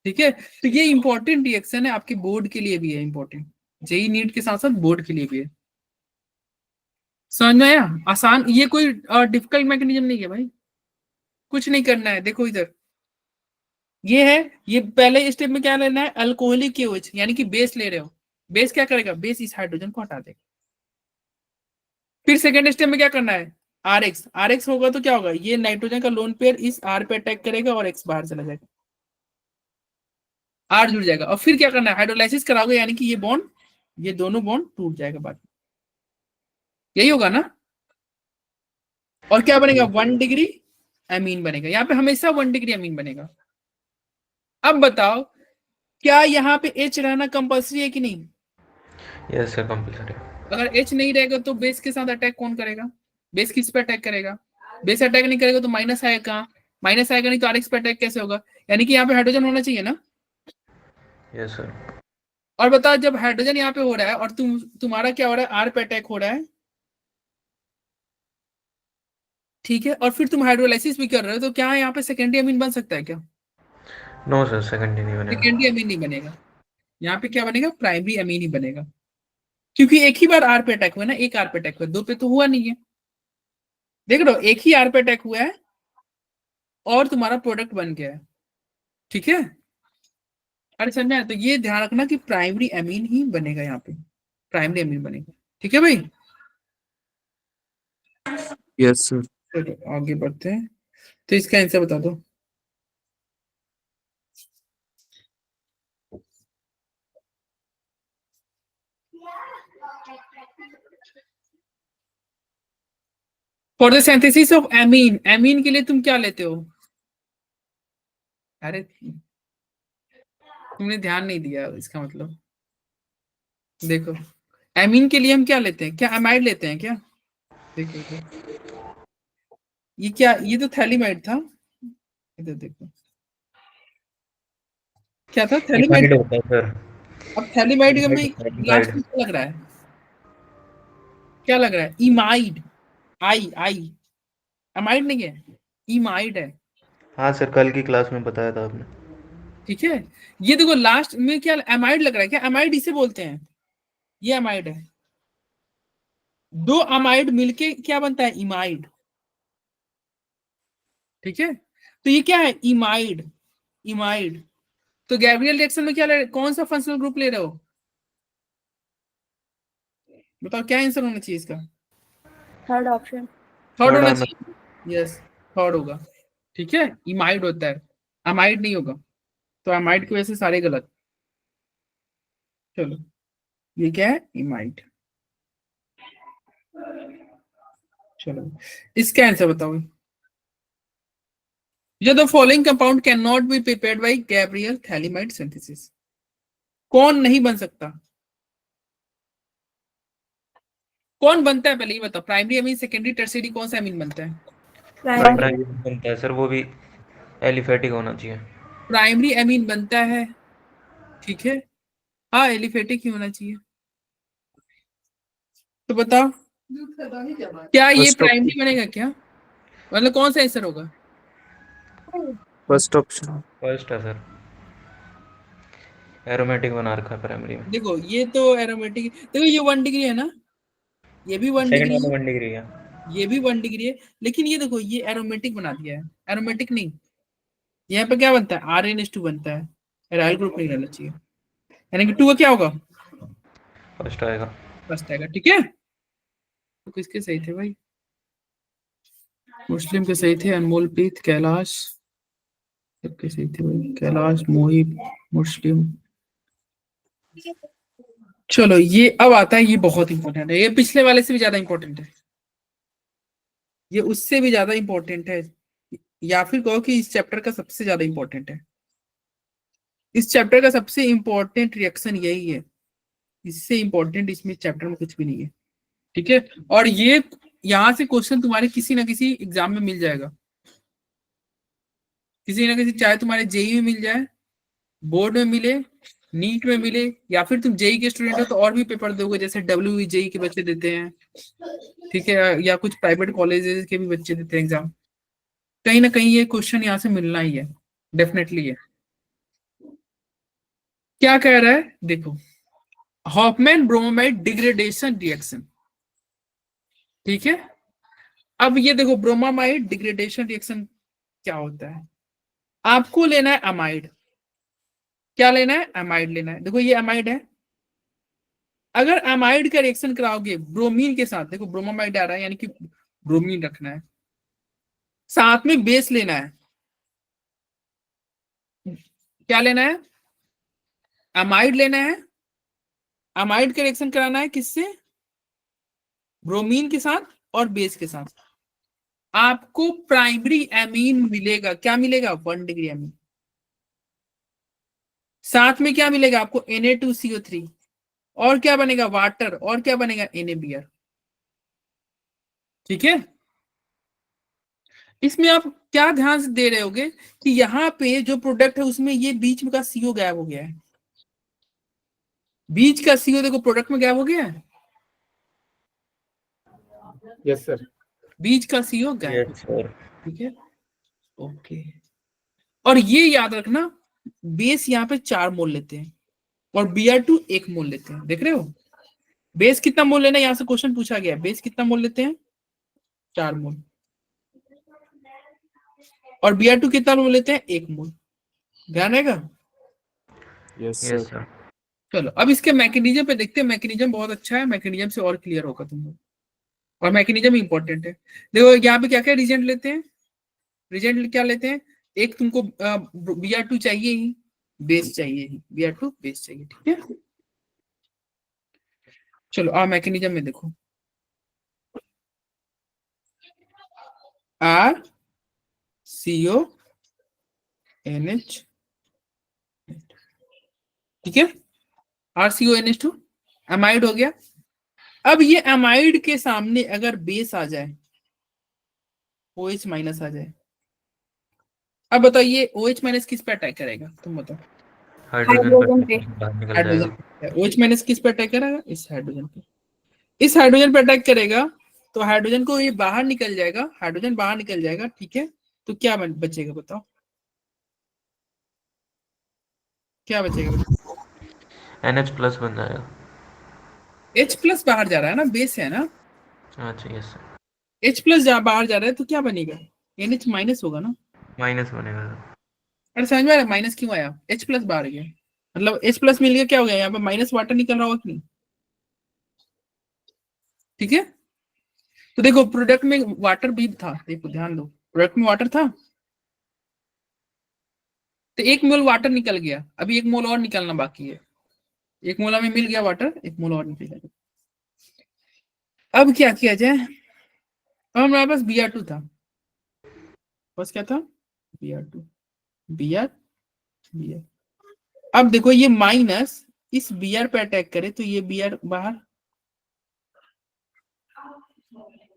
ठीक है, तो ये इंपॉर्टेंट रिएक्शन है, आपके बोर्ड के लिए भी है इंपॉर्टेंट, जेई नीट के साथ साथ बोर्ड के लिए भी है। समझ में आया? आसान, ये कोई डिफिकल्ट मैकेनिज्म नहीं है भाई, कुछ नहीं करना है। देखो इधर ये है, ये पहले स्टेप में क्या लेना है, अल्कोहलिक KOH यानी कि बेस ले रहे हो। बेस क्या करेगा, बेस इस हाइड्रोजन को हटा देगा। फिर सेकेंड स्टेप में क्या करना है, RX होगा तो क्या होगा, ये नाइट्रोजन का लोन पेयर इस R पे अटैक करेगा और X बाहर चला जाएगा, R जुड़ जाएगा। और फिर क्या करना है, हाइड्रोलाइसिस कराओगे यानी कि ये बॉन्ड, ये दोनों बॉन्ड टूट जाएगा बाद में, यही होगा ना। और क्या बनेगा, 1 डिग्री अमीन बनेगा, यहाँ पे हमेशा 1 डिग्री अमीन बनेगा। अब बताओ क्या यहाँ पे H रहना कंपल्सरी है कि नहीं? Yes sir compulsory. अगर H नहीं रहेगा तो बेस के साथ अटैक कौन करेगा, बेस किस पे अटैक करेगा, बेस अटैक नहीं करेगा तो माइनस आएगा कहाँ, माइनस आएगा नहीं तो RX पे अटैक कैसे होगा, यानी कि यहाँ पे हाइड्रोजन होना चाहिए ना। Yes sir. और बताओ जब हाइड्रोजन यहाँ पे हो रहा है और तुम्हारा क्या हो रहा है, R पे अटैक हो रहा है, ठीक है, और फिर तुम हाइड्रोलाइसिस भी कर रहे हो, तो क्या यहाँ पे सेकेंडरी अमीन बन सकता है क्या? नो सर सेकेंडरी नहीं बनेगा। सेकेंडरी अमीन नहीं बनेगा, यहाँ पे क्या बनेगा, प्राइमरी अमीन ही बनेगा, क्योंकि एक ही बार R पे अटैक हुआ ना, एक R पे अटैक हुआ, दो पे तो हुआ नहीं है। देख लो एक ही R पे अटैक हुआ है और तुम्हारा प्रोडक्ट बन गया है, ठीक है। अरे समझ में आया? तो ये ध्यान रखना कि प्राइमरी अमीन ही बनेगा, यहाँ पे प्राइमरी अमीन बनेगा, ठीक है भाई। Yes sir. चलो आगे बढ़ते हैं, तो इसका आंसर बता दो। For the synthesis of amine, amine के लिए तुम क्या लेते हो? अरे तुमने ध्यान नहीं दिया, इसका मतलब देखो, एमीन के लिए हम क्या लेते हैं, क्या अमाइड लेते हैं क्या? देखो ये क्या, ये तो थैलीमाइड था, इधर देखो क्या था, थैलीमाइड। इमाइड होता है सर। अब थैलीमाइड का मैं लास्ट इमाइड। में क्या लग रहा है, क्या लग रहा है, इमाइड, आई अमाइड नहीं है, इमाइड है, हाँ सर कल की क्लास में बताया था आपने। ठीक है। ये देखो लास्ट में क्या अमाइड लग रहा है, क्या अमाइड इसे बोलते हैं, ये अमाइड है, दो अमाइड मिलके क्या बनता है, इमाइड, ठीक है। तो ये क्या है, इमाइड, इमाइड। तो गैब्रियल रिएक्शन में क्या ले, कौन सा फंक्शनल ग्रुप ले रहे हो, बताओ क्या आंसर होना चाहिए इसका? Third option. थर्ड होना आना। चाहिए, यस थर्ड होगा, ठीक है। इमाइड होता है, अमाइड नहीं होगा, तो अमाइड की वजह से सारे गलत। चलो ये क्या है, इमाइड। चलो इसका आंसर बताओ। The following compound can not be prepared by Gabriel phthalimide synthesis, कौन नहीं बन सकता, कौन बनता है पहले ये बताओ, प्राइमरी अमीन, सेकेंडरी, टर्शियरी, कौन सा अमीन बनता है? प्राइमरी। बनता है सर, वो भी एलिफेटिक होना चाहिए। प्राइमरी अमीन बनता है, ठीक है, हाँ एलिफेटिक ही होना चाहिए। तो बताओ क्या ये फर्स्ट प्राइमरी बनेगा क्या, मतलब कौन सा आंसर होगा? First option. फर्स्ट है सर, एरोमेटिक बना रखा है प्राइमरी में। देखो ये तो एरोमेटिक, देखो ये 1 डिग्री है ना, ये भी 1 सेकंड डिग्री वाला है, 1 डिग्री है। ये भी 1 डिग्री है, लेकिन ये देखो ये एरोमेटिक बना दिया है, एरोमेटिक नहीं, यहाँ पे क्या बनता है, RNH2 बनता है, एराइल ग्रुप नहीं रहना चाहिए, यानी कि 2 का क्या होगा, फर्स्ट आएगा। फर्स्ट आएगा, ठीक है। तो किसके सही थे भाई, मुस्लिम के सही थे, अनमोल प्रीत, कैलाश, सबके सही थे भाई, कैलाश, मोहित, मुस्लिम। चलो ये अब आता है, ये बहुत इंपॉर्टेंट है, ये पिछले वाले से भी ज्यादा इंपॉर्टेंट है, ये उससे भी ज्यादा इंपॉर्टेंट है, या फिर कहो कि इस चैप्टर का सबसे ज्यादा इंपॉर्टेंट है, इस चैप्टर का सबसे इंपॉर्टेंट रिएक्शन यही है, इससे इंपॉर्टेंट इसमें चैप्टर में कुछ भी नहीं है, ठीक है। और ये यहां से क्वेश्चन तुम्हारे किसी ना किसी एग्जाम में मिल जाएगा, किसी ना किसी, चाहे तुम्हारे जेई में मिल जाए, बोर्ड में मिले, नीट में मिले, या फिर तुम जेई के स्टूडेंट हो तो और भी पेपर दोगे, जैसे डब्ल्यू जेई के बच्चे देते हैं, ठीक है, या कुछ प्राइवेट कॉलेजेस के भी बच्चे देते हैं एग्जाम। कहीं ना कहीं ये क्वेश्चन यहाँ से मिलना ही है, डेफिनेटली है। क्या कह रहा है देखो, हॉफमैन ब्रोमाइड डिग्रेडेशन रिएक्शन, ठीक है। अब ये देखो ब्रोमामाइड डिग्रेडेशन रिएक्शन क्या होता है, आपको लेना है अमाइड। क्या लेना है? अमाइड लेना है। देखो ये अमाइड है, अगर अमाइड का रिएक्शन कराओगे ब्रोमीन के साथ, देखो ब्रोमामाइड आ रहा है यानी कि ब्रोमीन रखना है, साथ में बेस लेना है। क्या लेना है? अमाइड लेना है। अमाइड का रिएक्शन कराना है किससे? ब्रोमीन के साथ और बेस के साथ। आपको प्राइमरी एमीन मिलेगा, क्या मिलेगा? 1 डिग्री एमीन। साथ में क्या मिलेगा आपको? Na2CO3, और क्या बनेगा? वाटर, और क्या बनेगा? NaBr, ठीक है। इसमें आप क्या ध्यान से दे रहे होगे कि यहाँ पे जो प्रोडक्ट है उसमें ये बीच में का CO गायब हो गया है। बीच का CO देखो प्रोडक्ट में गायब हो गया है। Yes sir. बीच का CO गायब, यस सर। ठीक है, ओके। और ये याद रखना, बेस यहाँ पे 4 मोल लेते हैं और Br2 1 मोल लेते हैं, देख रहे हो। बेस कितना मोल लेना है, यहाँ से क्वेश्चन पूछा गया है, बेस कितना मोल लेते हैं? 4 मोल। और Br2 कितना मोल लेते हैं? 1 मोल। ध्यान रहेगा। Yes yes sir. सर। चलो अब इसके मैकेनिज्म पे देखते हैं। मैकेनिज्म बहुत अच्छा है, मैकेनिज्म से और क्लियर होगा तुम लोग, और मैकेनिज्म इंपॉर्टेंट है। देखो यहाँ पे क्या क्या रिजेंट लेते हैं, रिजेंट क्या लेते हैं? एक तुमको Br2 चाहिए ही, बेस चाहिए ही, Br2 बेस चाहिए, ठीक है। चलो मैकेनिज्म में देखो, R CO NH, ठीक है, RCONH2 अमाइड हो गया। अब ये अमाइड के सामने अगर बेस आ जाए, OH माइनस आ जाए, अब बताओ ये OH माइनस किस पे अटैक करेगा, तुम बताओ। हाइड्रोजन पे। पर बाहर निकल हाइड्रोजन जाएगा। पे। OH माइनस किस पे अटैक करेगा? इस हाइड्रोजन पे। इस हाइड्रोजन पे अटैक करेगा तो हाइड्रोजन को ये बाहर निकल जाएगा, हाइड्रोजन बाहर निकल जाएगा, ठीक है। तो क्या बचेगा बताओ, क्या बचेगा? NH+ बन जाएगा। H+ बाहर जा रहा है ना, बेस है ना। अच्छा यस सर। H+ बाहर जा रहा है तो क्या बनेगा? NH माइनस होगा ना। माइनस बनेगा सर। अरे समझ में आ रहा है माइनस क्यों आया? H+ बाहर गया, मतलब H+ मिल गया, क्या हो गया यहाँ पे? माइनस वाटर निकल रहा होगा कि नहीं, ठीक है। तो देखो प्रोडक्ट में वाटर भी था, देखो ध्यान दो, प्रोडक्ट में वाटर था, तो 1 मोल वाटर निकल गया, अभी 1 मोल और निकलना बाकी है। 1 मोल हमें मिल गया वाटर, 1 मोल और निकल गया। अब क्या किया जाए? अब हमारे पास Br2 था, बस क्या था? Br2, Br, Br। अब देखो ये माइनस इस Br पे अटैक करे तो ये Br बाहर,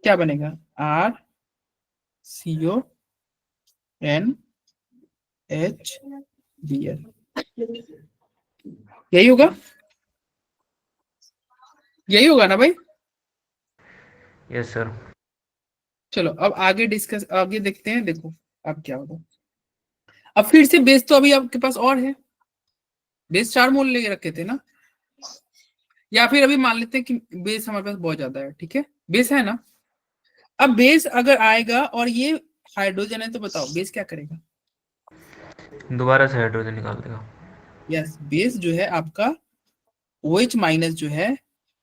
क्या बनेगा? R CO N H Br, यही होगा, यही होगा ना भाई। Yes sir. चलो अब आगे डिस्कस, आगे देखते हैं। देखो अब क्या होगा, अब फिर से बेस तो अभी आपके पास और है, बेस 4 मोल लेके रखे थे ना, या फिर अभी मान लेते हैं कि बेस हमारे पास बहुत ज्यादा है, ठीक है, बेस है ना। अब बेस अगर आएगा और ये हाइड्रोजन है तो बताओ बेस क्या करेगा? दोबारा से हाइड्रोजन निकाल देगा। यस, बेस जो है आपका OH माइनस जो है,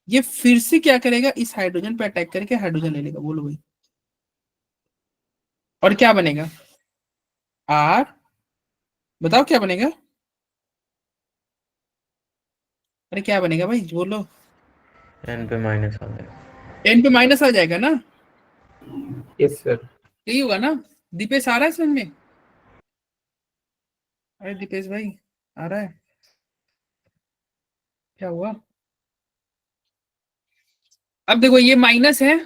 ये फिर से क्या करेगा? इस हाइड्रोजन पे अटैक करके हाइड्रोजन ले लेगा, बोलो भाई। और क्या बनेगा? R, बताओ क्या बनेगा? अरे क्या बनेगा भाई, बोलो। N पे माइनस आ जाएगा। N पे माइनस आ जाएगा ना, यस सर। यही होगा ना। दीपेश आ रहा है समझ में? अरे दीपेश भाई आ रहा है? क्या हुआ? अब देखो ये माइनस है,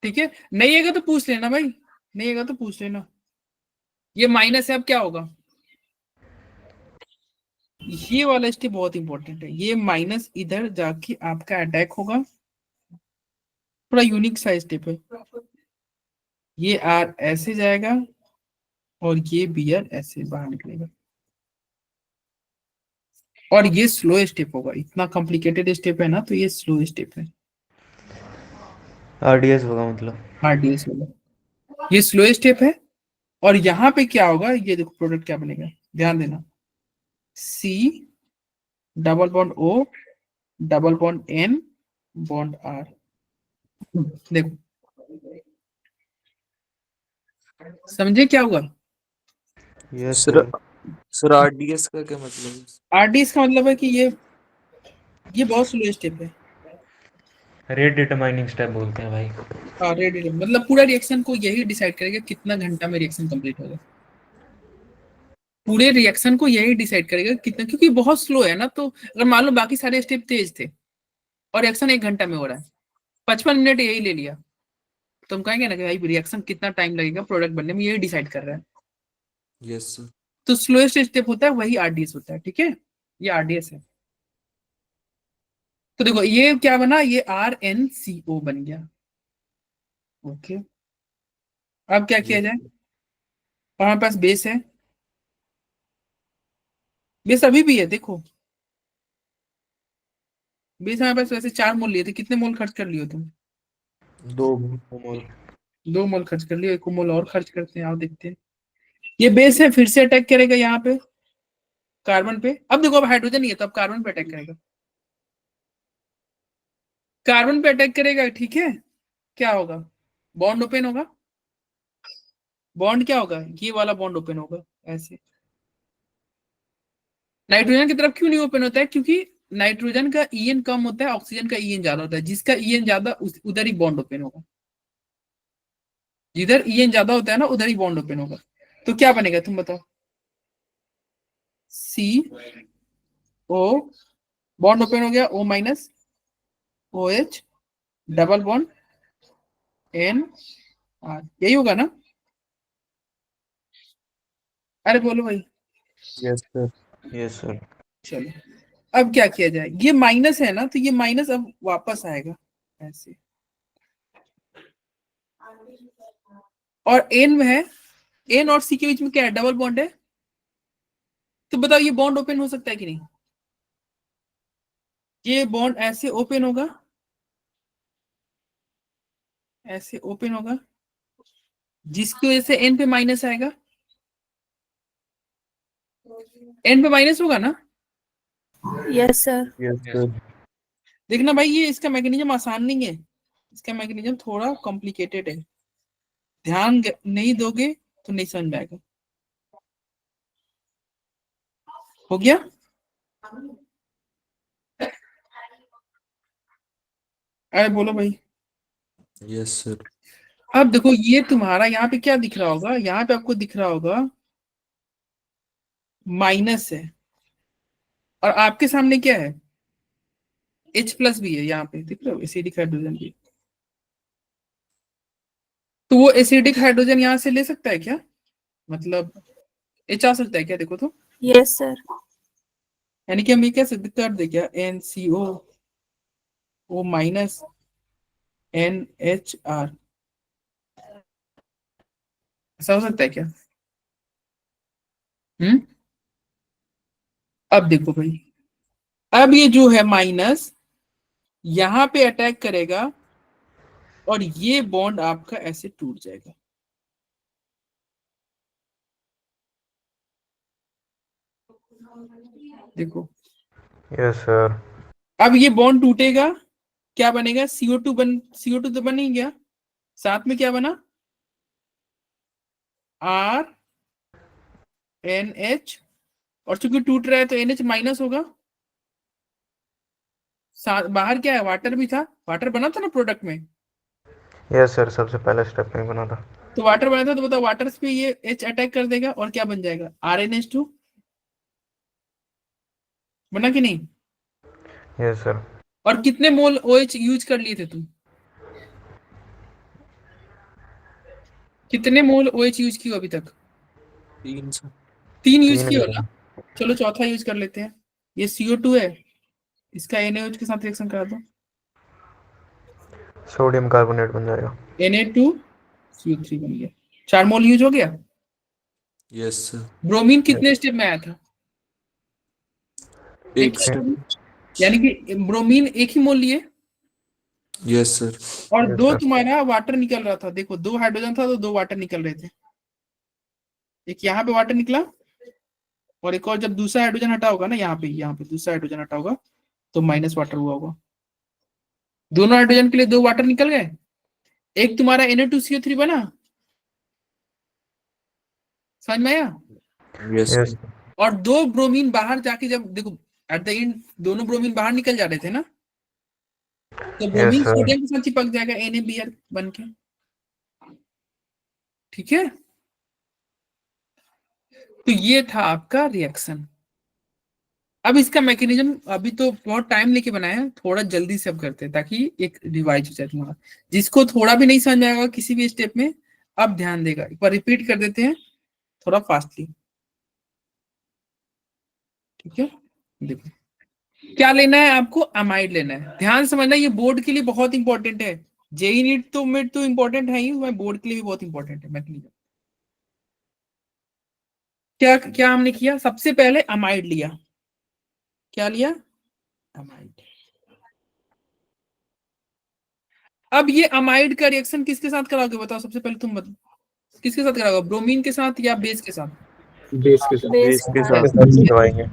ठीक है, नहीं आएगा तो पूछ लेना भाई, नहीं आएगा तो पूछ लेना। ये माइनस है, अब क्या होगा? ये वाला स्टेप बहुत इंपॉर्टेंट है, ये माइनस इधर जाके आपका अटैक होगा, थोड़ा यूनिक सा स्टेप है। ये आर ऐसे जाएगा और ये बी आर ऐसे बाहर निकलेगा, और ये स्लो स्टेप होगा, इतना कॉम्प्लिकेटेड स्टेप है ना, तो ये स्लो स्टेप है, आरडीएस होगा मतलब। आरडीएस होगा, ये स्लो स्टेप है। और यहाँ पे क्या होगा, ये देखो प्रोडक्ट क्या बनेगा, ध्यान देना, C double bond O double bond N bond R. देखो समझे क्या हुआ? Yes sir sir. Sir RDS का क्या मतलब है? आरडीएस का मतलब है कि ये बहुत स्लो स्टेप है। रेट डिटरमाइनिंग स्टेप बोलते हैं भाई। हाँ, रेट मतलब पूरा रिएक्शन को यही डिसाइड करेगा कितना घंटा में रिएक्शन कंप्लीट होगा, पूरे रिएक्शन को यही डिसाइड करेगा कितना, क्योंकि बहुत स्लो है ना। तो अगर मान लो बाकी सारे स्टेप तेज थे और रिएक्शन 1 घंटा में हो रहा है, 55 मिनट यही ले लिया, तो हम कहेंगे ना कि भाई रिएक्शन कितना टाइम लगेगा प्रोडक्ट बनने में, यही डिसाइड कर रहा है। Yes sir. तो स्लोएस्ट स्टेप होता है वही आरडीएस होता है, ठीक है, ये आरडीएस है। तो देखो ये क्या बना, ये आर एन सी ओ बन गया। ओके, अब क्या किया जाए, हमारे पास बेस है, बेस अभी भी है, देखो बेस हमारे पास वैसे 4 मोल लिए थे, कितने मोल खर्च कर लियो तुम? 2 मोल। 2 मोल खर्च कर लियो, 1 मोल और खर्च करते हैं, आओ देखते हैं। ये बेस है, फिर से अटैक करेगा यहाँ पे कार्बन पे। अब देखो अब हाइड्रोजन नहीं है, तो अब कार्बन पे अटैक करेगा, कार्बन पे अटैक करेगा, ठीक है। क्या होगा, बॉन्ड ओपन होगा, बॉन्ड क्या होगा, ये वाला बॉन्ड ओपन होगा ऐसे। नाइट्रोजन की तरफ क्यों नहीं ओपन होता है, क्योंकि नाइट्रोजन का ईएन कम होता है, ऑक्सीजन का ईएन ज्यादा होता है, जिसका ईएन ज्यादा उधर ही बॉन्ड ओपन होगा, जिधर ईएन ज्यादा होता है ना उधर ही बॉन्ड ओपन होगा। तो क्या बनेगा तुम बताओ, सी ओ, बॉन्ड ओपन हो गया, O minus O H double bond N R, यही होगा ना? अरे बोलो भाई। Yes sir. Yes sir. चलो अब क्या किया जाए, ये माइनस है ना, तो ये माइनस अब वापस आएगा ऐसे, और एन में है, एन और सी के बीच में क्या है, डबल बॉन्ड है। तो बताओ ये बॉन्ड ओपन हो सकता है कि नहीं, ये बॉन्ड ऐसे ओपन होगा, ऐसे ओपन होगा, जिसकी वजह से एन पे माइनस आएगा, एन पे माइनस होगा ना। Yes sir. Yes sir. देखना भाई ये इसका मैकेनिज्म आसान नहीं है, इसका मैकेनिज्म थोड़ा कॉम्प्लिकेटेड है, ध्यान नहीं दोगे तो नहीं समझ में आएगा। हो गया, अरे बोलो भाई। Yes sir. अब देखो ये तुम्हारा यहाँ पे क्या दिख रहा होगा, यहाँ पे आपको दिख रहा होगा माइनस है, और आपके सामने क्या है, H प्लस भी है, यहाँ पे दिख रहा हो एसिडिक हाइड्रोजन भी। तो वो एसिडिक हाइड्रोजन यहाँ से ले सकता है क्या, मतलब H आ सकता है क्या, देखो तो, यस सर। यानी कि हम ये कैसे कर दे क्या, NCO O माइनस NHR, ऐसा हो सकता है क्या? अब देखो भाई, अब ये जो है माइनस यहाँ पे अटैक करेगा और ये बॉन्ड आपका ऐसे टूट जाएगा, देखो। Yes sir. अब ये बॉन्ड टूटेगा, क्या बनेगा, CO2 तो बन ही गया, साथ में क्या बना, RNH, और चूंकि टूट रहा है तो NH माइनस होगा, बाहर क्या है, वाटर भी था, वाटर बना था ना प्रोडक्ट में, यस सर, सबसे पहले स्टेप में ही बना था। तो वाटर बना था, तो बताओ वाटर पे ये H अटैक कर देगा और क्या बन जाएगा, RNH2, बना कि नहीं? Yes sir. और कितने मोल OH यूज कर लिए थे तुम, कितने मोल OH यूज किया अभी तक? 3 सर। 3 यूज 3 किए हो करें। ना, चलो चौथा यूज कर लेते हैं। ये CO2 है, इसका NaOH के साथ रिएक्शन करा दो, सोडियम कार्बोनेट बन जाएगा। Na2CO3 बन गया, 4 मोल यूज हो गया। Yes, sir. ब्रोमीन कितने स्टेप में आया था? एक एक स्टेप में। यानी कि ब्रोमीन एक ही मोल लिए Yes, sir. और Yes, दो sir. तुम्हारा वाटर निकल रहा था। देखो 2 हाइड्रोजन था तो 2 वाटर निकल रहे थे, एक यहाँ पे वाटर निकला और एक और जब दूसरा हाइड्रोजन हटा होगा ना, यहाँ पे दूसरा हाइड्रोजन हटा होगा तो माइनस वाटर हुआ होगा। दोनों हाइड्रोजन के लिए 2 वाटर निकल गए, एक तुम्हारा Na2CO3 बना, समझ में आया? Yes, Yes. sir. और 2 ब्रोमीन बाहर जाके जब देखो एट द एंड दोनों ब्रोमीन बाहर निकल जा रहे थे ना, तो ब्रोमीन sir. सोडियम के साथ चिपक जाएगा NaBr बन के, ठीक है। तो ये था आपका रिएक्शन। अब इसका मैकेनिज्म अभी तो बहुत टाइम लेके बनाया है, थोड़ा जल्दी से अब करते हैं ताकि एक रिवाइज हो जाए तुम्हारा। जिसको थोड़ा भी नहीं समझ में आएगा किसी भी स्टेप में, अब ध्यान देगा। एक बार रिपीट कर देते हैं थोड़ा फास्टली, ठीक है। देखो क्या लेना है आपको, अमाइड लेना है। ध्यान समझना, ये बोर्ड के लिए बहुत इंपॉर्टेंट है। जेई नीट तो मिड तो इंपॉर्टेंट है ही, मैं बोर्ड के लिए भी बहुत इंपॉर्टेंट है मैकेनिज्म। क्या क्या हमने किया, सबसे पहले अमाइड लिया। क्या लिया? अमाइड। अब ये अमाइड का रिएक्शन किसके साथ कराओगे बताओ, सबसे पहले तुम बताओ, किसके साथ कराओगे? ब्रोमीन के साथ या बेस के साथ? बेस के साथ। बेस के साथ करवाएंगे।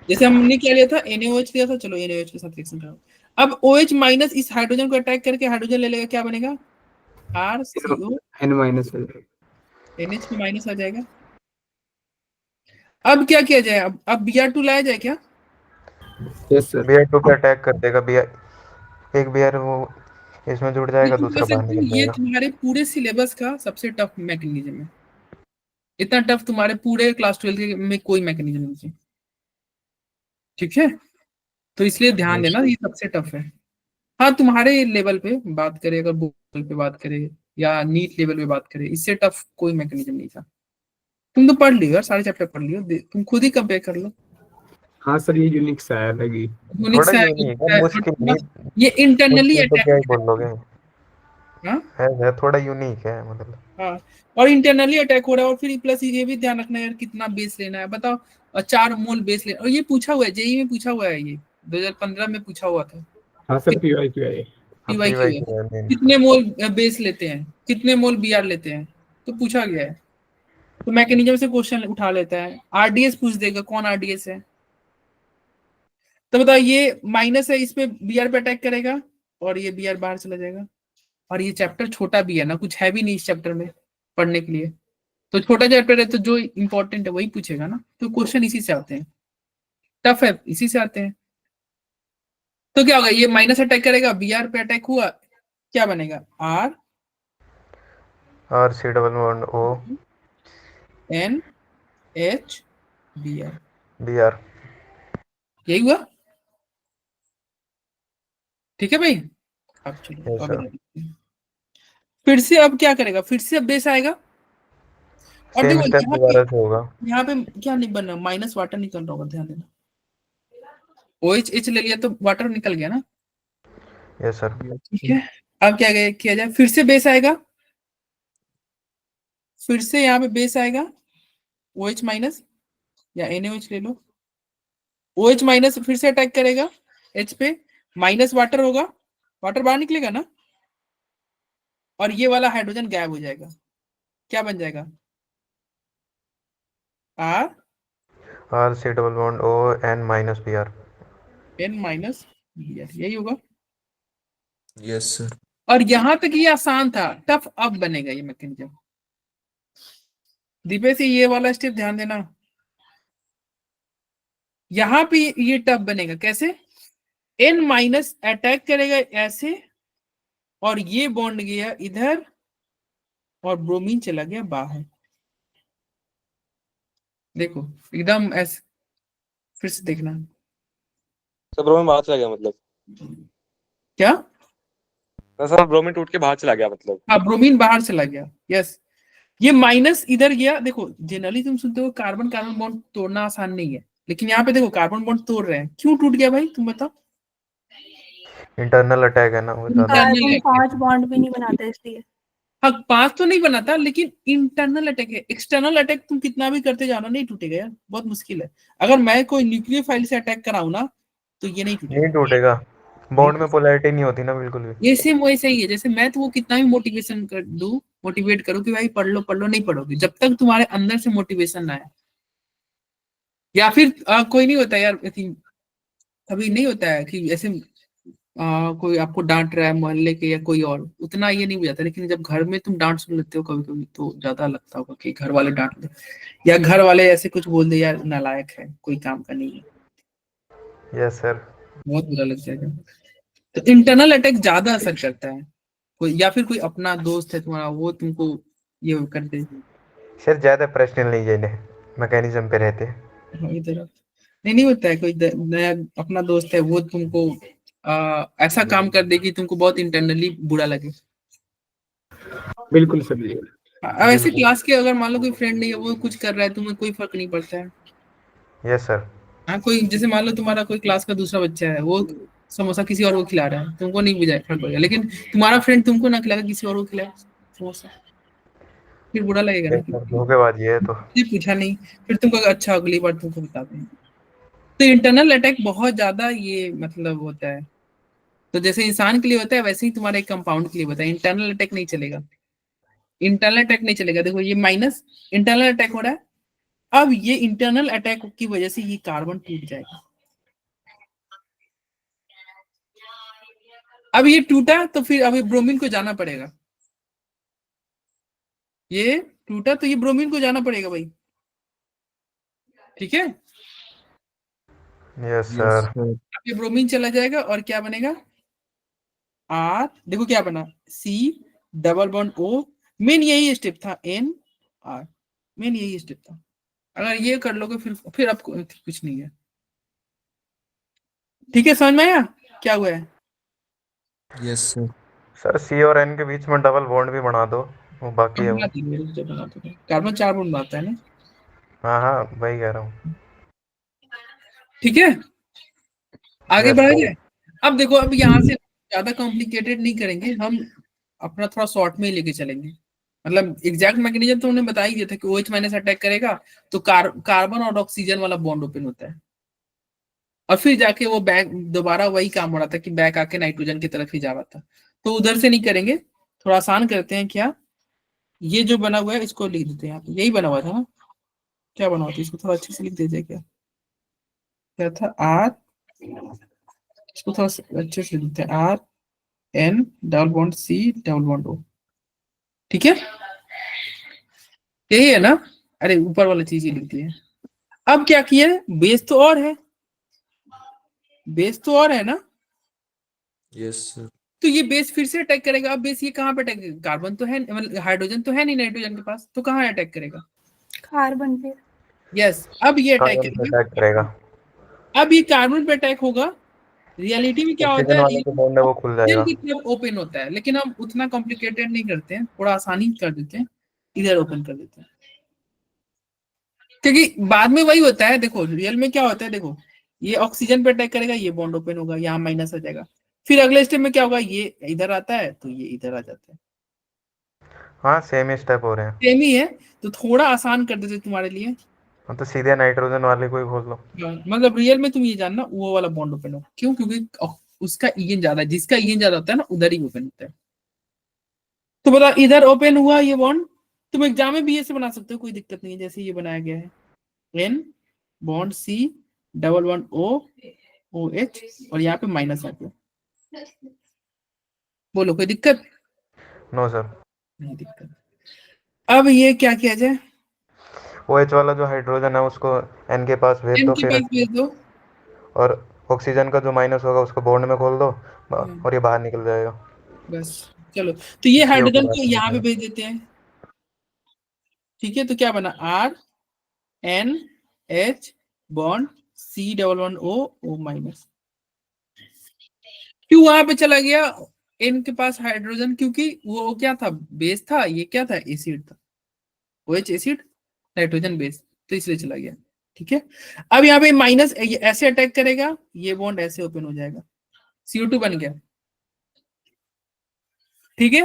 जैसे हमने क्या लिया था, NaOH लिया था, चलो NaOH के साथ रिएक्शन कराओ। अब OH माइनस इस हाइड्रोजन को अटैक करके हाइड्रोजन ले लेगा, क्या बनेगा? RCO, N माइनस है। NH में माइनस आ जाएगा। अब क्या किया जाए, अब Br2 लाया जाए क्या? Yes sir. Br2 पे अटैक कर देगा। एक Br वो इसमें जुड़ जाएगा, लेकिन दूसरा कह बाहर सकते हो निकल ये जाएगा। तुम्हारे पूरे सिलेबस का सबसे टफ मैकेनिज्म है। इतना टफ तुम्हारे पूरे क्लास 12 में कोई मैकेनिज्म नहीं है, ठीक है। तो इसलिए ध्यान देना, ये सबसे टफ है। हाँ तुम्हारे लेवल पे बात करें, अगर बोर्ड लेवल पे बात करें या नीट लेवल पे बात करें, इससे टफ कोई मैकेनिज्म नहीं था। तुम तो पढ़ लियो यार, सारे चैप्टर पढ़ लियो, तुम खुद ही कंपेयर कर लो। हाँ सर, ये यूनिक सा है, लगी यूनिक्स थोड़ा है, यूनिक है, मुश्किल नहीं। ये इंटरनली मुश्किल तो क्या ही अटैक बोल लोगे। हाँ है थोड़ा यूनिक है मतलब। हाँ, और इंटरनली अटैक हो रहा है। और फिर प्लस ये भी ध्यान रखना है यार, कितना बेस लेना है बताओ। और 4 मोल बेस लेना, और ये पूछा हुआ है जेई में, पूछा हुआ है, ये 2015 में पूछा हुआ था। हाँ सर, PYQ है। PYQ है, कितने मोल बेस लेते हैं, कितने मोल Br लेते हैं, तो पूछा गया है। तो मैकेनिज्म से क्वेश्चन उठा लेता है। RDS पूछ देगा, कौन RDS है। तो बताओ ये माइनस है, इसमें Br पे अटैक करेगा और ये Br बाहर चला जाएगा। और ये चैप्टर छोटा भी है ना, कुछ है भी नहीं इस चैप्टर में पढ़ने के लिए, तो छोटा चैप्टर है तो जो इंपॉर्टेंट है वही पूछेगा ना। तो क्वेश्चन इसी से आते हैं, टफ है इसी से आते हैं। तो क्या होगा, ये माइनस अटैक करेगा, Br पे अटैक हुआ, क्या बनेगा? RC_O NH Br। यही हुआ, ठीक है भाई। अब चलो Yes, अब sir. फिर से अब क्या करेगा, फिर से अब बेस आएगा। और सेम देखो स्टेप दोबारा से होगा। यहाँ पे क्या नहीं बन रहा, माइनस वाटर निकल रहा होगा, ध्यान देना। OH ले लिया तो वाटर निकल गया ना, यस सर। ठीक है। अब क्या किया जाए, फिर से बेस आएगा, फिर से यहाँ पे बेस आएगा, OH माइनस या NaOH ले लो। OH माइनस फिर से अटैक करेगा H पे, माइनस वाटर होगा, वाटर बाहर निकलेगा ना, और ये वाला हाइड्रोजन गायब हो जाएगा। क्या बन जाएगा? RC_O N-Br। N-Br, यही होगा। Yes, sir. और यहां तक ये आसान था, टफ अब बनेगा ये मैकेनिज्म। दीपे से ये वाला स्टेप ध्यान देना, यहां पे ये टफ बनेगा। कैसे? N- अटैक करेगा ऐसे, और ये बॉन्ड गया इधर, और ब्रोमीन चला गया बाहर। देखो एकदम ऐसे, फिर से देखना। सर ब्रोमीन बाहर चला गया मतलब? क्या? सर ब्रोमीन टूट के बाहर चला गया मतलब? हाँ, ब्रोमीन बाहर चला गया, यस। ये माइनस इधर गया। देखो जनरली तुम सुनते हो कार्बन कार्बन बॉन्ड तोड़ना आसान नहीं है, लेकिन यहाँ पे देखो कार्बन बॉन्ड तोड़ रहे हैं, क्यों टूट गया भाई तुम बताओ? इंटरनल अटैक है ना वो ज्यादा। कार्बन इंटरनल, 5 बॉन्ड भी नहीं बनाते इसलिए। हाँ 5 तो नहीं बनाता, लेकिन इंटरनल अटैक है। एक्सटर्नल अटैक तुम कितना भी करते जाना नहीं टूटेगा यार, बहुत मुश्किल है। अगर मैं कोई न्यूक्लियर फाइल से अटैक कराऊं ना तो ये नहीं टूटेगा। नहीं टूटेगा, बॉन्ड में पोलैरिटी नहीं होती ना बिल्कुल भी। ये सेम वैसे ही है, जैसे मैं तो वो कितना भी मोटिवेशन कर दूं, मोटिवेट करूं कि भाई पढ़ लो, नहीं पढ़ोगे जब तक तुम्हारे अंदर से मोटिवेशन ना आए। या फिर कोई नहीं होता यार, कभी नहीं होता है कि ऐसे कोई आपको डांट रहा है मोहल्ले के या कोई और, उतना ये नहीं बुझाता। लेकिन जब घर में तुम डांट सुन लेते हो कभी कभी तो ज्यादा लगता होगा कि घर वाले डांट दे, या घर वाले ऐसे कुछ बोल दे यार नालायक है, कोई काम का नहीं है, यस सर। बहुत बुरा लग जाएगा। तो इंटरनल अटैक ज्यादा असर करता है। कोई या फिर कोई अपना दोस्त है तुम्हारा, वो तुमको ये कर दे। सर ज्यादा पर्सनल नहीं जाने, मैकेनिज्म पे रहते हैं। हाँ, इधर नहीं होता है। कोई नया अपना दोस्त है, वो तुमको ऐसा काम कर दे कि तुमको बहुत इंटरनली बुरा लगे। बिल्कुल सर जी। ऐसे क्लास के अगर मान लो कोई फ्रेंड नहीं है, वो कुछ कर रहा है, तुम्हें कोई फर्क नहीं पड़ता है। Yes sir. हाँ कोई जैसे मान लो तुम्हारा कोई क्लास का दूसरा बच्चा है, वो समोसा किसी और को खिला रहा है, तुमको नहीं बुझाए फर्क पड़ेगा। लेकिन तुम्हारा फ्रेंड तुमको ना खिलाएगा, किसी और को खिलाए समोसा, फिर बुरा लगेगा ना यस कि सर, धोखेबाजी है तो। ये पूछा नहीं। फिर तुमको अच्छा अगली बार तुमको बता दें। तो इंटरनल अटैक बहुत ज्यादा ये मतलब होता है। तो जैसे इंसान के लिए होता है वैसे ही तुम्हारे एक कंपाउंड के लिए होता है। इंटरनल अटैक नहीं चलेगा, इंटरनल अटैक नहीं चलेगा। देखो ये माइनस इंटरनल अटैक हो रहा है, अब ये इंटरनल अटैक की वजह से ये कार्बन टूट जाएगा। अब ये टूटा तो फिर अभी ब्रोमीन को जाना पड़ेगा। ये टूटा तो ये ब्रोमीन को जाना पड़ेगा भाई, ठीक है। Yes yes sir. सर। अब ये ब्रोमीन चला जाएगा और क्या बनेगा, आर, देखो क्या बना, C double bond O. Main यही स्टेप था, एन आर, मेन यही स्टेप था। अगर ये कर लोगे फिर आपको कुछ नहीं है। ठीक है, समझ में आया क्या हुआ है? Yes sir. सर सी और एन के बीच में डबल बॉन्ड भी बना दो, वो बाकी है वो। कार्बन 4 बॉन्ड बनाता है ना। हाँ हाँ वही कह रहा हूँ। ठीक है, आगे यस बढ़ा सर। जाए। अब देखो, अब यहाँ से ज्यादा कॉम्प्लिकेटेड नहीं करेंगे हम, अपना थोड़ा शॉर्ट में ही लेके चलेंगे। मतलब एग्जैक्ट मैकेनिज्म तो उन्होंने बता ही दिया था कि OH माइनस अटैक करेगा तो कार्बन और ऑक्सीजन वाला बॉन्ड ओपन होता है, और फिर जाके वो बैक दोबारा वही काम हो रहा था कि बैक आके नाइट्रोजन की तरफ ही जा रहा था। तो उधर से नहीं करेंगे, थोड़ा आसान करते हैं। क्या ये जो बना हुआ है इसको लिख देते हैं यहाँ पे, यही बना हुआ था ना, क्या बना हुआ था, इसको थोड़ा अच्छे से लिख दीजिए। क्या क्या था, आर, इसको थोड़ा अच्छे से लिख देते हैं, R N double bond C double bond O. ठीक है, यही है ना। अरे ऊपर वाला चीज ही लिख दिए। अब क्या किया, बेस तो और है, बेस तो और है ना। Yes sir. तो ये बेस फिर से अटैक करेगा। अब बेस ये कहाँ पे अटैक करेगा, कार्बन तो है मतलब हाइड्रोजन तो है नहीं नाइट्रोजन के पास, तो कहाँ अटैक करेगा, कार्बन पे। यस। अब ये अटैक कार्बन पे करेगा, अटैक करेगा। अब ये कार्बन पे अटैक होगा। रियलिटी में क्या होता ऑक्सीजन है, वाला जो बॉन्ड है वो खुल ऑक्सीजन जाएगा। की तरफ ओपन होता है, लेकिन हम उतना कॉम्प्लिकेटेड नहीं करते हैं, थोड़ा आसानी कर देते हैं, इधर ओपन कर देते हैं। क्योंकि बाद में वही होता है, देखो रियल में क्या होता है, देखो ये ऑक्सीजन पे अटैक करेगा, ये बॉन्ड ओपन होगा, यहाँ माइनस हो जाएगा। फिर अगले स्टेप में क्या होगा, ये इधर आता है तो ये इधर आ जाता है, हाँ सेम स्टेप हो रहे हैं। सेम ही है। तो थोड़ा आसान कर देते तुम्हारे लिए। हाँ, तो सीधे नाइट्रोजन वाले को ही खोल लो। मतलब रियल में तुम ये जानना वो वाला बॉन्ड ओपन हो, क्यों, क्योंकि उसका ईएन ज्यादा है, जिसका ईएन ज्यादा होता है ना उधर ही ओपन होता है। तो बता, इधर ओपन हुआ ये बॉन्ड, तुम एग्जाम में भी ऐसे बना सकते हो, कोई दिक्कत नहीं है। जैसे ये बनाया गया है, N bond C double bond O O H, और यहाँ पे माइनस आ गया। बोलो कोई दिक्कत? No sir. नहीं दिक्कत। अब ये क्या किया जाए, OH वाला जो हाइड्रोजन है उसको एन के पास भेज एन दो के फिर। पास भेज दो। और ऑक्सीजन का जो माइनस होगा उसको बॉन्ड में खोल दो, और ये बाहर निकल जाएगा। बस चलो, तो ये CO के हाइड्रोजन को पास यहाँ पे भेजना। भेज देते हैं। ठीक है, तो क्या बना, R N H bond C double bond O O minus. क्यों वहां पे चला गया एन के पास हाइड्रोजन, क्योंकि वो क्या था, बेस था, ये क्या था, एसिड था। OH एसिड, नाइट्रोजन बेस, तो इसलिए चला गया। ठीक है। अब यहाँ पे माइनस ऐसे अटैक करेगा, ये बॉन्ड ऐसे ओपन हो जाएगा, CO2 बन गया। ठीक है,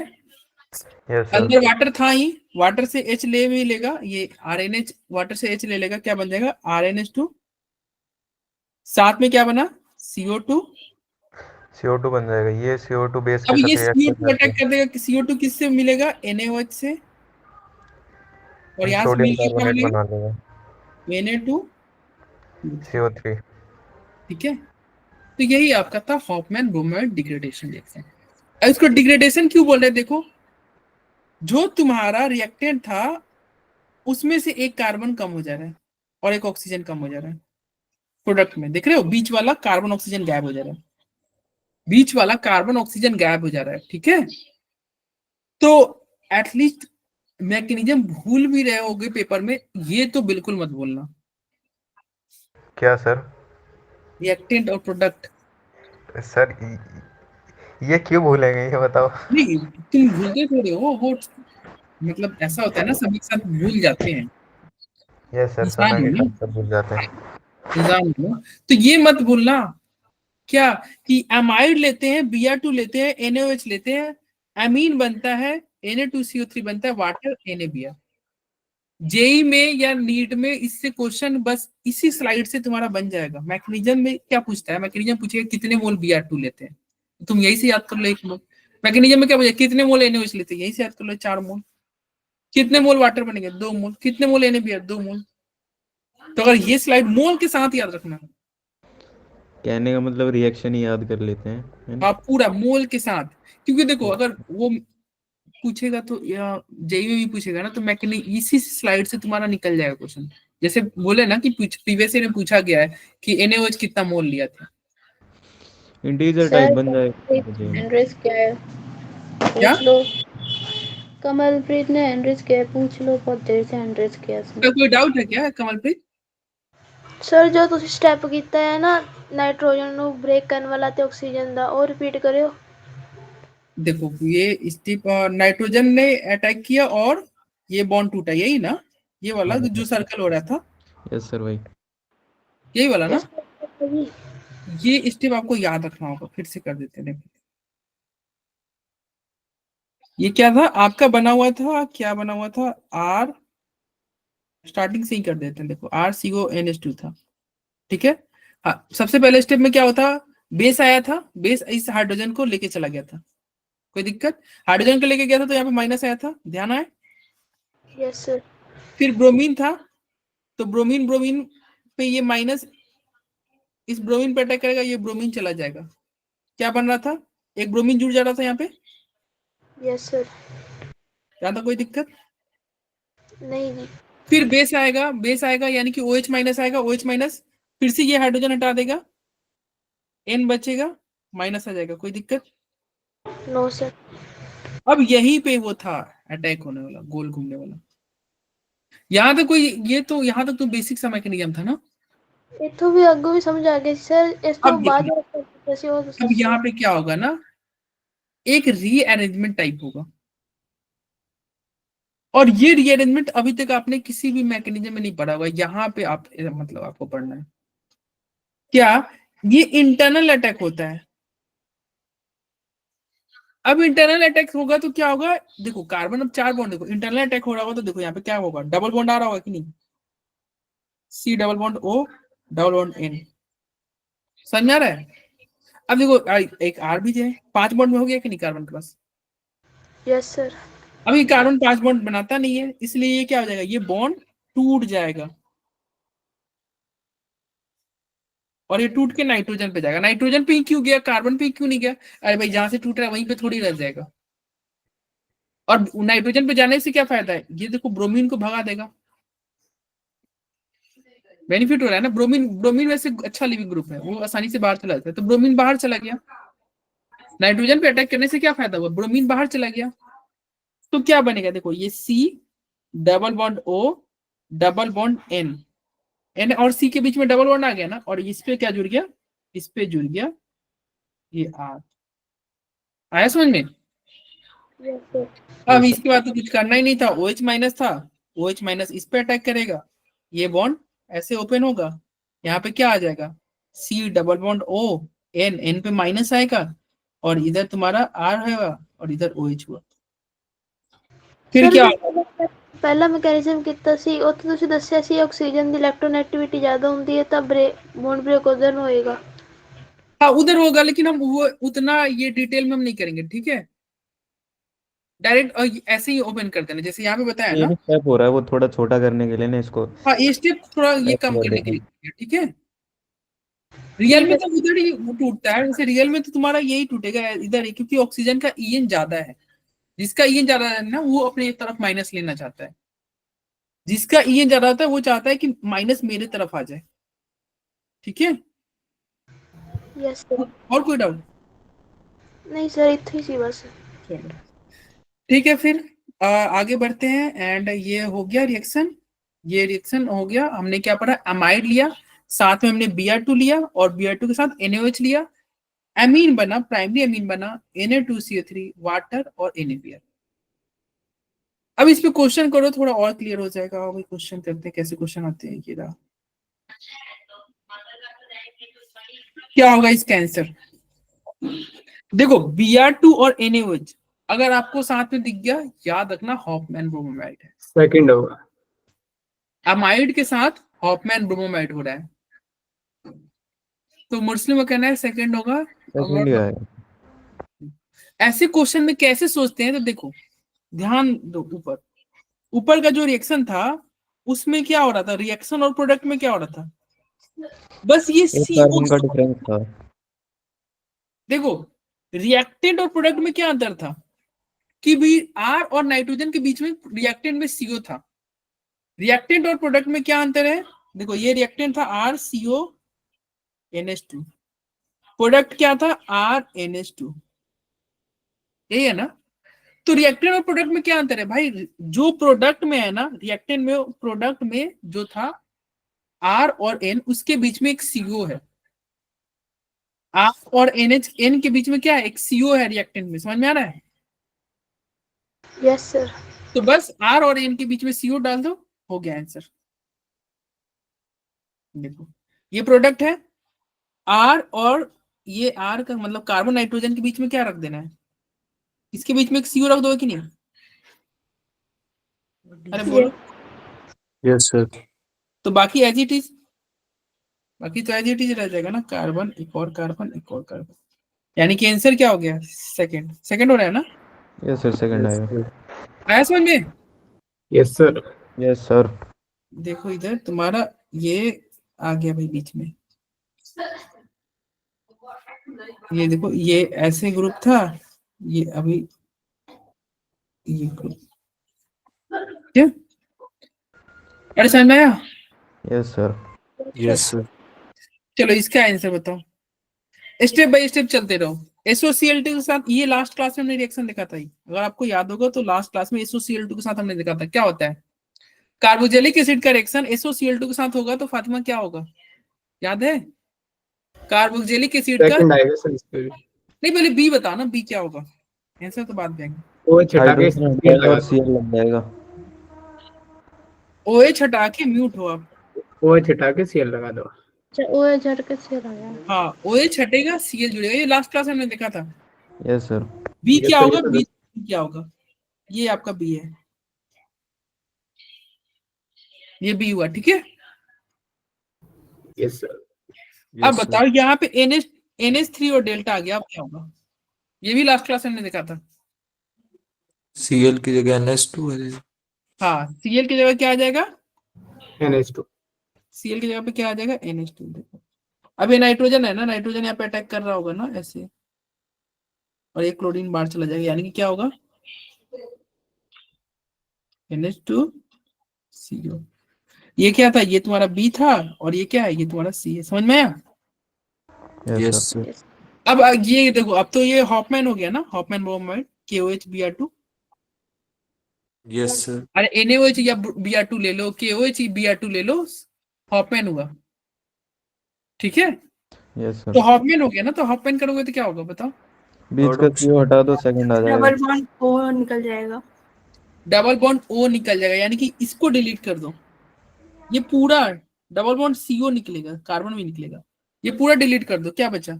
यस सर। अंदर वाटर था ही, वाटर से H ले भी लेगा, ये RNH वाटर से H ले लेगा, क्या बन जाएगा RNH2, साथ में क्या बना CO2। CO2 बन जाएगा, ये CO2 बेस अब के ये साथ रिएक्ट CO2 कर अटैक जाएगा। कर देगा कि CO2 किससे मिलेगा NaOH से, और यहाँ से सोडियम मिलकर क्या कार्बोनेट बनेगा बना देगा, Na2। CO3। ठीक है, तो यही आपका था हॉफमैन ब्रोमाइड डिग्रेडेशन रिएक्शन। अब इसको डिग्रेडेशन क्यों बोल रहे हैं, देखो जो तुम्हारा रिएक्टेंट था उसमें से एक कार्बन कम हो जा रहा है और एक ऑक्सीजन कम हो जा रहा है प्रोडक्ट में, देख रहे हो बीच वाला कार्बन ऑक्सीजन गायब हो जा रहा है, बीच वाला कार्बन ऑक्सीजन गायब हो जा रहा है। ठीक है, तो एटलीस्ट मैकेनिज्म भूल भी रहे होगे पेपर में, ये तो बिल्कुल मत भूलना, क्या सर? रिएक्टेंट और प्रोडक्ट। सर ये क्यों भूलेंगे, ये बताओ। नहीं तुम भूलते थोड़े हो, वो मतलब ऐसा होता है ना, सभी के साथ भूल जाते हैं, यस सर, इंसान समय हो के ना, साथ सब भूल जाते हैं। इंसान हो ना, तो ये मत भूलना क्या कि एमाइड लेते हैं, Br2 लेते हैं, NaOH लेते हैं, एमीन बनता है, Na2CO3 बनता है, वाटर NaBr। जेई में या नीट में इससे क्वेश्चन बस इसी स्लाइड से तुम्हारा बन जाएगा। मैकेनिज्म में क्या पूछता है, मैकेनिज्म पूछेगा कितने मोल Br2 लेते हैं, तुम यही से याद कर लो 1 मोल। मैकेनिज्म में क्या पूछेगा कितने मोल NaOH लेते हैं, यही से याद कर लो 4 मोल। कितने मोल वाटर बनेंगे 2 मोल, कितने मोल NaBr 2 मोल। तो अगर ये स्लाइड मोल के साथ याद रखना, कहने का मतलब रिएक्शन ही याद कर लेते हैं, है ना? आप पूरा मोल के साथ, क्योंकि देखो अगर वो पूछेगा तो या जेई में भी पूछेगा ना, तो मैकेनिक इसी स्लाइड से तुम्हारा निकल जाएगा क्वेश्चन। जैसे बोले ना कि प्रीवियस ईयर में पूछा गया है कि NaOH कितना मोल लिया था, इंटीजर टाइप बन जाएगा। एंड्रेस क्या है क्या पूछ लो। कमलप्रीत ने एंड्रेस क्या है पूछ लो, बहुत देर से एंड्रेस किया इसका कोई डाउट है क्या कमलप्रीत? सर जो ਤੁਸੀਂ ਸਟੈਪ ਕੀਤਾ ਹੈ ਨਾ नाइट्रोजन ਨੂੰ ब्रेक करने वाला ਤੇ ਆਕਸੀਜਨ ਦਾ ਉਹ ਰਿਪੀਟ ਕਰਿਓ। देखो ये स्टिप नाइट्रोजन ने अटैक किया और ये बॉन्ड टूटा, यही ना, ये वाला जो सर्कल हो रहा था, यस सर भाई। यही वाला ना। ये स्टेप आपको याद रखना होगा, फिर से कर देते हैं। देखो ये क्या था आपका बना हुआ था, क्या बना हुआ था, R स्टार्टिंग से ही कर देते हैं। देखो RCONH2 था, ठीक है। हाँ, सबसे पहले स्टेप में क्या होता, बेस आया था, बेस इस हाइड्रोजन को लेके चला गया था, कोई दिक्कत, हाइड्रोजन को लेके गया था तो यहाँ पे माइनस आया था, ध्यान आए। Yes sir. फिर ब्रोमीन था, तो ब्रोमीन ब्रोमीन पे ये माइनस इस ब्रोमीन पे अटैक करेगा, ये ब्रोमीन चला जाएगा, क्या बन रहा था, एक ब्रोमीन जुड़ जा रहा था यहाँ पे। Yes sir. यहाँ तक कोई दिक्कत नहीं जी। फिर बेस आएगा, बेस आएगा यानी कि OH माइनस आएगा, OH माइनस, फिर से ये हाइड्रोजन हटा देगा, N बचेगा, माइनस आ जाएगा, कोई दिक्कत। No sir. अब यहीं पे वो था अटैक होने वाला, गोल घूमने वाला। यहाँ तक कोई, ये तो यहाँ तक तो बेसिक सा मैकेनिज्म था ना। इतो भी अगो भी समझ आ गया सर, इस तो अब बाद जैसे हो अब यहाँ पे क्या होगा ना, एक रीअरेंजमेंट टाइप होगा, और ये रीअरेंजमेंट अभी तक आपने किसी भी मैकेनिज्म में नहीं पढ़ा होगा, यहाँ पे आप मतलब आपको पढ़ना है। क्या ये इंटरनल अटैक होता है। अब इंटरनल अटैक होगा तो क्या होगा, देखो कार्बन अब 4 बॉन्ड, देखो इंटरनल अटैक हो रहा होगा तो देखो यहाँ पे क्या होगा, डबल बॉन्ड आ रहा होगा कि नहीं, C double bond O double bond N, समझ आ रहा है। अब देखो एक R भी है, 5 बॉन्ड में हो गया कि नहीं कार्बन के पास। Yes sir. अभी कार्बन 5 बॉन्ड बनाता नहीं है, इसलिए ये क्या हो जाएगा, ये बॉन्ड टूट जाएगा और ये टूट के नाइट्रोजन पे जाएगा। नाइट्रोजन पे ही क्यों गया, कार्बन पे ही क्यों नहीं गया, अरे भाई जहां से टूट रहा है वहीं पे थोड़ी रह जाएगा। और नाइट्रोजन पे जाने से क्या फायदा है, ये देखो ब्रोमीन को भगा देगा, बेनिफिट हो रहा है ना। ब्रोमीन ब्रोमीन वैसे अच्छा लिविंग ग्रुप है, वो आसानी से बाहर चला जाता है, तो ब्रोमीन बाहर चला गया। नाइट्रोजन पे अटैक करने से क्या फायदा हुआ, ब्रोमीन बाहर चला गया, तो क्या बनेगा, देखो ये C double bond O double bond N और C के बीच में डबल बॉन्ड आ गया ना, और इस पे क्या जुड़ गया, इस पे जुड़ गया ये R। आया समझ में। Yes sir. अब इसके बाद तो कुछ करना ही नहीं था, OH माइनस था, OH माइनस इस पे अटैक करेगा, ये बॉन्ड ऐसे ओपन होगा, यहाँ पे क्या आ जाएगा, C double bond O, N पे माइनस आएगा, और इधर तुम्हारा R होगा और इधर OH हुआ। फिर सर क्या जो पहला मैकेनिज्म ਕੀਤਾ ਸੀ ਉਹ ਤਾਂ ਤੁਸੀਂ ਦੱਸਿਆ ਸੀ ਆਕਸੀਜਨ ਦੀ ਇਲੈਕਟ੍ਰੋਨੈਗੇਟਿविटी ਜ਼ਿਆਦਾ ਹੁੰਦੀ ਹੈ ਤਾਂ बॉन्ड ब्रेक उधर में होएगा। हाँ उधर होगा, लेकिन हम वो उतना ये डिटेल में हम नहीं करेंगे, ठीक है। डायरेक्ट ऐसे ही ओपन कर देना जैसे यहाँ पे बताया ये ना। स्टेप हो रहा है वो थोड़ा छोटा करने के लिए ना इसको। हाँ ये स्टेप थोड़ा ये Step कम कर करने के देंगे। लिए, ठीक है। रियल में तो उधर ही वो टूटता है, वैसे रियल में तो तुम्हारा यही टूटेगा इधर ही, क्योंकि ऑक्सीजन का ईएन ज्यादा है। जिसका ईएन ज्यादा है ना वो अपने तरफ माइनस लेना चाहता है, जिसका ईएन ज्यादा होता है वो चाहता है कि माइनस मेरे तरफ आ जाए, ठीक है। Yes sir. और कोई डाउट? नहीं सर इतनी सी बस। चलो ठीक है, फिर आगे बढ़ते हैं। एंड ये हो गया रिएक्शन, ये रिएक्शन हो गया। हमने क्या पढ़ा, अमाइड लिया, साथ में हमने Br2 लिया और Br2 के साथ NaOH लिया, एमीन बना, प्राइमरी एमीन बना Na2CO3 वाटर और NaBr। अब इस पे क्वेश्चन करो, थोड़ा और क्लियर हो जाएगा। और क्वेश्चन करते हैं, कैसे क्वेश्चन आते हैं, ये रहा। क्या होगा इसका आंसर? देखो Br2 और NaOH अगर आपको साथ में दिख गया, याद रखना हॉफमैन ब्रोमोमाइड है। सेकंड होगा। अमाइड के साथ हॉफमैन ब्रोमोमाइड हो रहा है, तो मुस्लिम का कहना है सेकंड होगा। सेकंड ही आएगा। ऐसे क्वेश्चन में कैसे सोचते हैं, तो देखो ध्यान दो, ऊपर का जो रिएक्शन था उसमें क्या हो रहा था, रिएक्शन और प्रोडक्ट में क्या हो रहा था, बस ये एक कार्बन का डिफरेंस था। देखो रिएक्टेंट और प्रोडक्ट में क्या अंतर था कि भी R और नाइट्रोजन के बीच में रिएक्टेंट में CO था। रिएक्टेंट और प्रोडक्ट में क्या अंतर है, देखो ये रिएक्टेंट था RCO NH2, प्रोडक्ट क्या था RNH2, यही है ना। तो रिएक्टेंट और प्रोडक्ट में क्या अंतर है भाई, जो प्रोडक्ट में है ना, रिएक्टेंट में प्रोडक्ट में जो था R और N, उसके बीच में एक CO है। R और N के बीच में क्या है, एक CO है रिएक्टेंट में, समझ में आ रहा है। Yes sir. तो बस R और N के बीच में CO डाल दो, हो गया आंसर। देखो ये प्रोडक्ट है R, और ये R का मतलब कार्बन नाइट्रोजन के बीच में क्या रख देना है, इसके बीच में एक CO रख दो कि नहीं, अरे बोलो। Yes sir. तो बाकी एज इट इज, बाकी तो एज इट इज रह जाएगा ना, कार्बन एक और कार्बन एक और कार्बन, यानी कि आंसर क्या हो गया, सेकंड हो रहा है ना। यस सर सेकंड आएगा। आया समझ में? Yes sir. Yes sir. देखो इधर तुम्हारा ये आ गया भाई बीच में, ये देखो ये ऐसे ग्रुप था, ये अभी ये ग्रुप, क्या अरे समझ में आया? Yes sir. Yes sir. चलो इसका आंसर बताओ, स्टेप बाय स्टेप चलते रहो। SOCl2 के साथ, ये लास्ट क्लास में हमने रिएक्शन देखा था, अगर आपको याद होगा तो लास्ट क्लास में SOCl2 के साथ हमने देखा था क्या होता है, कार्बोजेलिक एसिड का रिएक्शन SOCl2 के साथ होगा तो फातिमा क्या होगा, याद है? कार्बोजेलिक एसिड का सेकंड आएगा सर इसके भी। नहीं, पहले बी बताओ ना, बी क्या होगा, आंसर तो बाद देंगे। वो छटा के हाइड्रोजन हट जाएगा और Cl लग जाएगा। OH हटा के म्यूट हो आप, वो छटा के सीएल लगा दो। अच्छा ओए झटके से लगा। हाँ OH हटेगा Cl जुड़ेगा, ये लास्ट क्लास में हमने देखा था। Yes sir. बी Yes, क्या sir, होगा, ये तो बी क्या होगा, ये आपका बी है, ये बी हुआ, ठीक है। Yes sir. अब बताओ यहाँ पे NH3 और डेल्टा आ गया, अब क्या होगा, ये भी लास्ट क्लास में हमने देखा था। Cl की जगह NH2 है। हाँ Cl की जगह क्या आ जाएगा, NH2। Cl की जगह पे क्या आ जाएगा, NH2। देखो अब ये नाइट्रोजन है ना, नाइट्रोजन यहाँ पे अटैक कर रहा होगा ना ऐसे, और एक क्लोरीन बाहर चला जाएगा, यानी कि क्या होगा NH2CO। ये क्या था, ये तुम्हारा B था, और ये क्या है, ये तुम्हारा C है, समझ में आया? Yes yes sir. अब ये देखो, अब तो ये हॉफमैन हो गया ना, Hoffmann bromide KOH Br2। Yes sir. अरे NaOH या Br2 ले लो, KOH Br2 ले लो, हॉफमैन हुआ, ठीक है। यस तो सर। हॉफमैन हो गया ना, तो हॉफमैन करोगे तो क्या होगा बताओ, बीच का CO हटा दो, सेकंड आ जाएगा। डबल बॉन्ड O निकल जाएगा। डबल बॉन्ड O निकल जाएगा, यानी कि इसको डिलीट कर दो, ये पूरा डबल बॉन्ड CO निकलेगा, कार्बन भी निकलेगा। ये पूरा डिलीट कर दो, क्या बचा?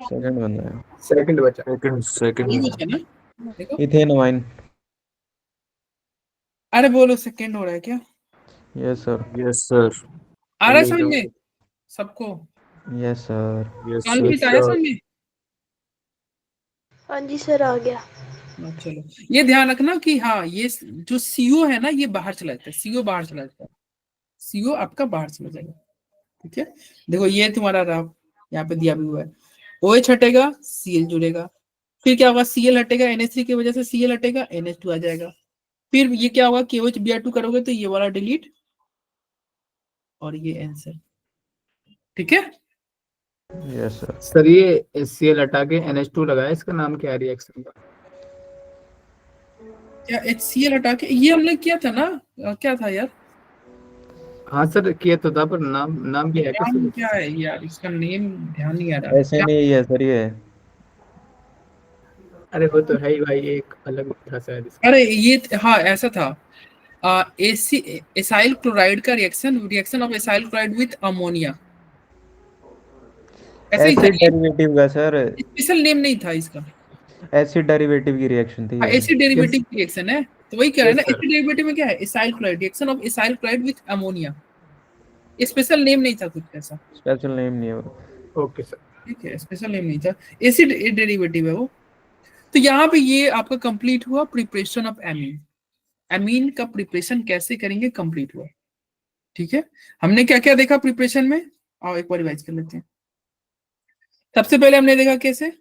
सेकंड बन रहा है, सेकंड बचा। ये सेकंड बचा ना, देखो। Ethane amine. अरे बोलो सेकंड हो रहा है क्या? यस सर, यस सर, आ रहा है समझ में सबको? Yes sir, yes conflict sir, आया समझ में? हाँ जी सर, आ गया। हाँ, चलो ये ध्यान रखना कि हाँ ये जो CO है ना ये बाहर चला जाता है, CO बाहर चला जाता है, CO आपका बाहर चला जाएगा। ठीक है, देखो ये तुम्हारा रहा, यहाँ पे दिया भी हुआ है। OH हटेगा, Cl जुड़ेगा, फिर क्या होगा? Cl हटेगा, NH3 की वजह से Cl हटेगा, NH2 आ जाएगा। फिर ये क्या होगा? KOH Br2 करोगे तो ये वाला डिलीट और ये आंसर। ठीक है, यस सर। सर ये HCl हटा के NH2 लगाया, इसका नाम क्या है रिएक्शन का? क्या HCl हटा के? ये हमने किया था ना, क्या था यार? हाँ सर किया तो था, पर नाम क्या है नाम किसी? क्या है यार, इसका नेम ध्यान नहीं आ रहा। ऐसे नहीं है सर ये। अरे वो तो है ही भाई, एक अलग था शायद इसका। अरे ये हाँ ऐसा था, एसाइल क्लोराइड का reaction of acyl chloride with ammonia, ऐसे ही था। एसिड डेरिवेटिव का सर, स्पेशल नेम नहीं था इसका। एसिड डेरिवेटिव की रिएक्शन थी ये। एसिड डेरिवेटिव रिएक्शन है, तो वही कह रहा है ना, Yes, sir. एसिड डेरिवेटिव में क्या है? Acyl chloride, reaction of acyl chloride with ammonia. Special name नहीं था कुछ ऐसा। स्पेशल नेम नहीं है वो। Okay sir. ठीक है, स्पेशल नेम नहीं था, एसिड डेरिवेटिव है वो। तो यहाँ पे ये आपका कंप्लीट हुआ प्रिपरेशन ऑफ एमीन। एमीन का प्रिपरेशन कैसे करेंगे कंप्लीट हुआ। ठीक है, हमने क्या क्या देखा प्रिपरेशन में, आओ एक बार रिवाइज कर लेते हैं। सबसे पहले हमने देखा कैसे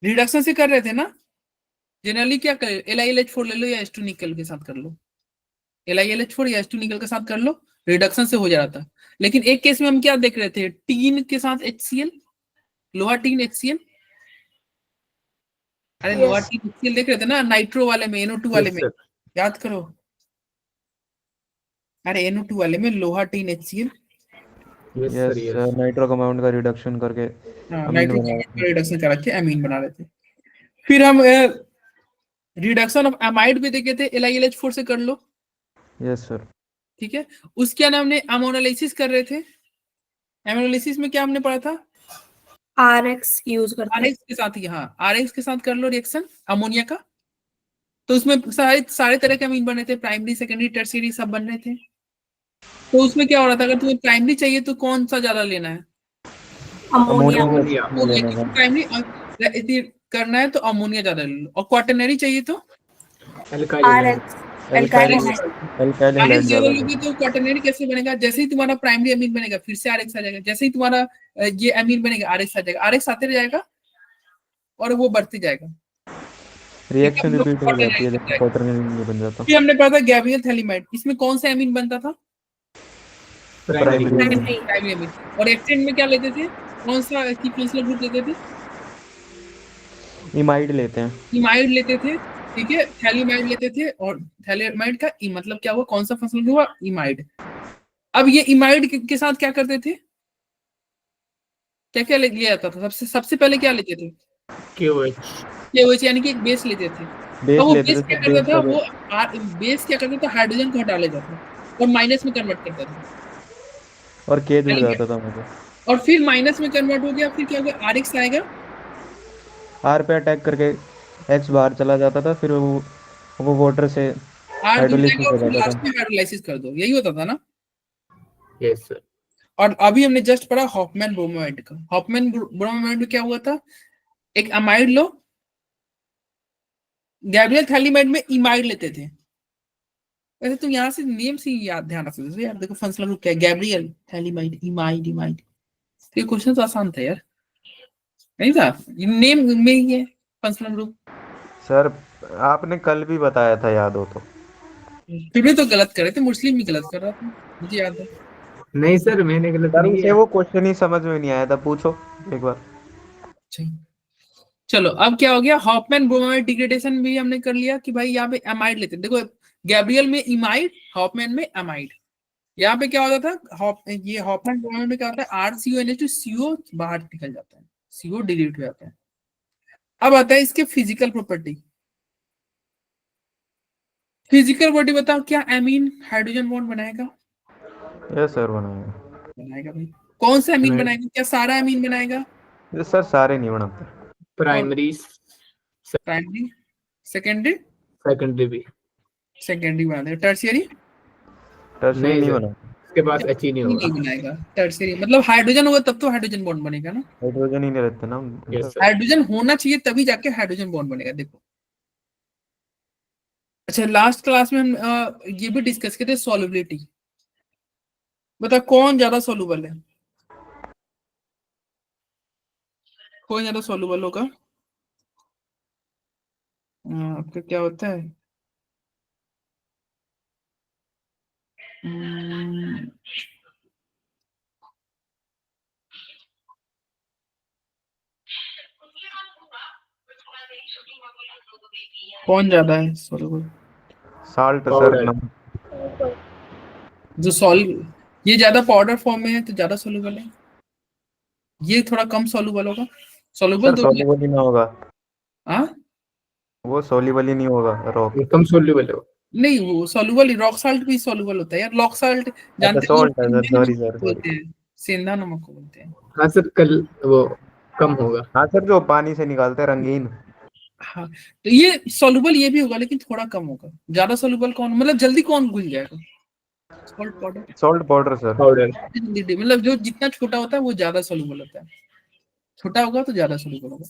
रिडक्शन से कर रहे थे ना। जनरली क्या करें, LiLH4 ले लो या H2 निकल के साथ कर लो, LiLH4 या H2 निकल के साथ कर लो, रिडक्शन से हो जा रहा था। लेकिन एक केस में हम क्या देख रहे थे, टीन के साथ HCl, लोहा टीन HCl। अरे Yes. लोहा टीन HCl देख रहे थे ना, नाइट्रो वाले में, NO2 वाले में, सर याद करो। अरे NO2 वाले में लोहा tin HCl, yes yes sir, yes sir, nitro compound का रिडक्शन करके अमीन नाइट्रो बना रहे थे। रिडक्शन करा के अमीन बना रहे थे। फिर हम रिडक्शन ऑफ अमाइड भी देखे थे, LiLH4 से कर लो। Yes sir. ठीक है, उसके बाद हमने अमोनोलाइसिस कर रहे थे। अमोनोलाइसिस में क्या हमने पढ़ा था? RX यूज करते हैं। RX के साथ, यहाँ RX के साथ कर लो रिएक्शन अमोनिया का, तो उसमें सारे तरह के अमीन बने थे, प्राइमरी सेकेंडरी टर्शियरी सब बन रहे थे। तो उसमें क्या हो रहा था, अगर तुम्हें प्राइमरी चाहिए तो कौन सा ज्यादा लेना है? अमोनिया। Ammonia ammonia. लेना था। प्राइमरी करना है तो अमोनिया ज्यादा ले लो, और क्वाटरनरी चाहिए तो alkyl RX alkyl alkyl alkyl RX halide ज्यादा ज्यादा लोगे था। तो क्वाटरनरी कैसे बनेगा? जैसे ही तुम्हारा प्राइमरी अमीन बनेगा फिर से RX आ जाएगा, जैसे ही तुम्हारा ये अमीन बनेगा RX आ जाएगा, RX आते रह जाएगा और वो बढ़ते जाएगा। रिएक्शन रिपीट हो जाती है Quaternary जब क्वार्टरनरी नहीं बन जाता। फिर हमने पढ़ा था गैब्रियल थैलीमाइड, इसमें कौन सा अमीन बनता था? प्राइमरी। Primary primary amine. और एक्सटेंड में क्या लेते थे, कौन सा की फंक्शनल ग्रुप लेते थे? इमाइड लेते हैं। इमाइड लेते थे। ठीक है, थैलीमाइड लेते थे, और थैलीमाइड का मतलब क्या हुआ, कौन सा फंक्शनल ग्रुप हुआ? इमाइड। अब ये इमाइड के साथ क्या करते थे, क्या क्या लिया जाता था? सबसे पहले क्या लेते थे? KOH। KOH, यानी कि एक बेस लेते थे। बेस और वो लेते बेस थे, क्या बेस करता था, का वो बेस क्या करता था, हाइड्रोजन को हटा लेता था और माइनस में कन्वर्ट करता था, और के जुड़ जाता था मुझे। और फिर माइनस में कन्वर्ट हो गया, फिर क्या होगा, RX आएगा, आर पे अटैक करके एक्स बाहर चला जाता था, फिर वो वाटर से R जुड़ हाइड्रोलिसिस जाएगा हो और फिर जाता लास्ट था। में हाइड्रोलाइसिस कर दो, यही होता था ना। Yes sir. और अभी हमने जस्ट पढ़ा हॉफमैन ब्रोमाइड का। हॉफमैन ब्रोमाइड में क्या हुआ था, एक अमाइड लो, गैब्रियल थैलीमाइड में इमाइड लेते थे। वैसे तुम यहाँ से नेम से ही याद ध्यान रख सकते हो यार, देखो फंक्शनल ग्रुप क्या है, गैब्रियल थैलीमाइड इमाइड इमाइड। ये क्वेश्चन तो आसान था यार, नहीं था? ये नेम में ही है फंक्शनल ग्रुप। सर आपने कल भी बताया था, याद हो तो। फिर भी तो गलत कर रहे थे, मुस्लिम भी गलत कर रहा था, मुझे याद है। नहीं सर, मैंने गलत सर नहीं उसे किया। वो क्वेश्चन ही समझ में नहीं आया था, पूछो एक बार। अच्छा, चलो अब क्या हो गया, हॉफमैन ब्रोमाइड डिग्रेडेशन भी हमने कर लिया कि भाई यहाँ पे अमाइड लेते हैं। देखो गैब्रियल में इमाइड, हॉफमैन में अमाइड। यहाँ पे क्या होता था, ये हॉफमैन ब्रोमाइड में क्या होता है, RCONH2 CO बाहर निकल जाता है, CO डिलीट हो जाता है। अब आता है इसके फिजिकल प्रॉपर्टी। फिजिकल बॉडी बताओ, क्या एमीन हाइड्रोजन बॉन्ड बनाएगा? यस सर बनाएगा। बनाएगा भाई। कौन सा एमीन नहीं। बनाएगा? क्या सारा एमीन बनाएगा? यस सर सारे नहीं बनाते। प्राइमरी प्राइमरी, सेकेंडरी, सेकेंडरी भी सेकेंडरी बना देगा। टर्शियरी टर्शियरी नहीं नहीं सर, बनाते। इसके पास एच ही नहीं नहीं होगा। बनाएगा। टर्शियरी मतलब हाइड्रोजन होगा तब तो हाइड्रोजन बॉन्ड बनेगा ना। हाइड्रोजन ही नहीं रहते ना यस सर। सर। हाइड्रोजन होना चाहिए तभी जाके हाइड्रोजन बॉन्ड बनेगा। देखो, अच्छा लास्ट क्लास में हम ये भी डिस्कस किए थे, सॉल्युबिलिटी। बता कौन ज्यादा सॉल्युबल है? कौन ज्यादा सॉल्युबल होगा? आपका क्या होता है? हम्म, कौन ज्यादा है सॉल्युबल? Salt sir powder. नमक। जो सॉल्व, ये ज्यादा पाउडर फॉर्म में है तो ज्यादा सॉल्युबल है, ये थोड़ा कम सॉल्युबल होगा। सॉल्युबल सर तो सॉल्युबल ही ना होगा, हाँ वो सॉल्युबल ही नहीं होगा रॉक। कम सोल्यूबल है। नहीं, वो सॉल्युबल, रॉक साल्ट भी सॉल्युबल होता है यार। रॉक साल्ट अच्छा जानते हो, सॉल्ट है सर, सेंधा सॉरी नमक सर को बोलते सॉरी। हैं, सेंधा नमक को बोलते हैं। हाँ सर, कल वो कम होगा। हाँ सर जो पानी से निकालते हैं रंगीन। हाँ, तो ये सॉल्युबल ये भी होगा लेकिन थोड़ा कम होगा। ज्यादा सॉल्युबल कौन, मतलब जल्दी कौन घुल जाएगा? Salt powder. Salt powder sir. Powder. मतलब जो जितना छोटा होता है वो ज्यादा सॉल्युबल होता है, छोटा होगा तो ज्यादा सॉल्युबल होगा।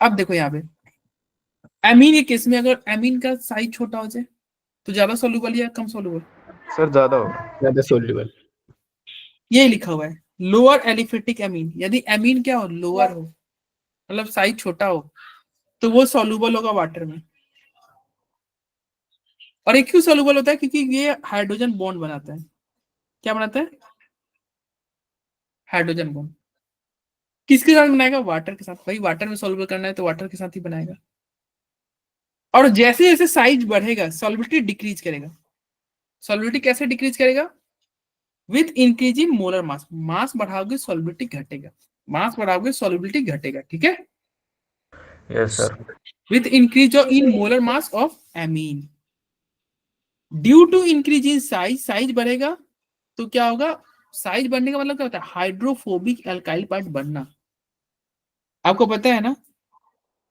अब देखो यहाँ पे एमीन के केस में, अगर एमीन का साइज छोटा हो जाए तो ज्यादा सॉल्युबल या कम सॉल्युबल? सर ज्यादा होगा। ज्यादा सोल्यूबल। ये लिखा हुआ है लोअर एलिफेटिक एमीन। यदि एमीन क्या हो, लोअर हो, मतलब साइज छोटा हो, तो वो सॉल्युबल होगा वाटर में। और एक क्यों सॉल्युबल होता है? क्योंकि ये हाइड्रोजन बॉन्ड बनाता है। क्या बनाता है? Hydrogen bond. किसके साथ बनाएगा? वाटर के साथ। भाई वाटर में सॉल्युबल करना है तो वाटर के साथ ही बनाएगा। और जैसे जैसे साइज बढ़ेगा सॉल्युबिलिटी डिक्रीज करेगा। सॉल्युबिलिटी कैसे डिक्रीज करेगा? With increase in molar mass. Mass बढ़ाओगे सॉल्युबिलिटी घटेगा, मास बढ़ाओगे सॉल्युबिलिटी घटेगा, ठीक है। Yes sir. With increase in molar mass of amine due to increase in size. Size बढ़ेगा तो क्या होगा? साइज बढ़ने का मतलब क्या होता है? हाइड्रोफोबिक एल्काइल पार्ट बनना। आपको पता है ना,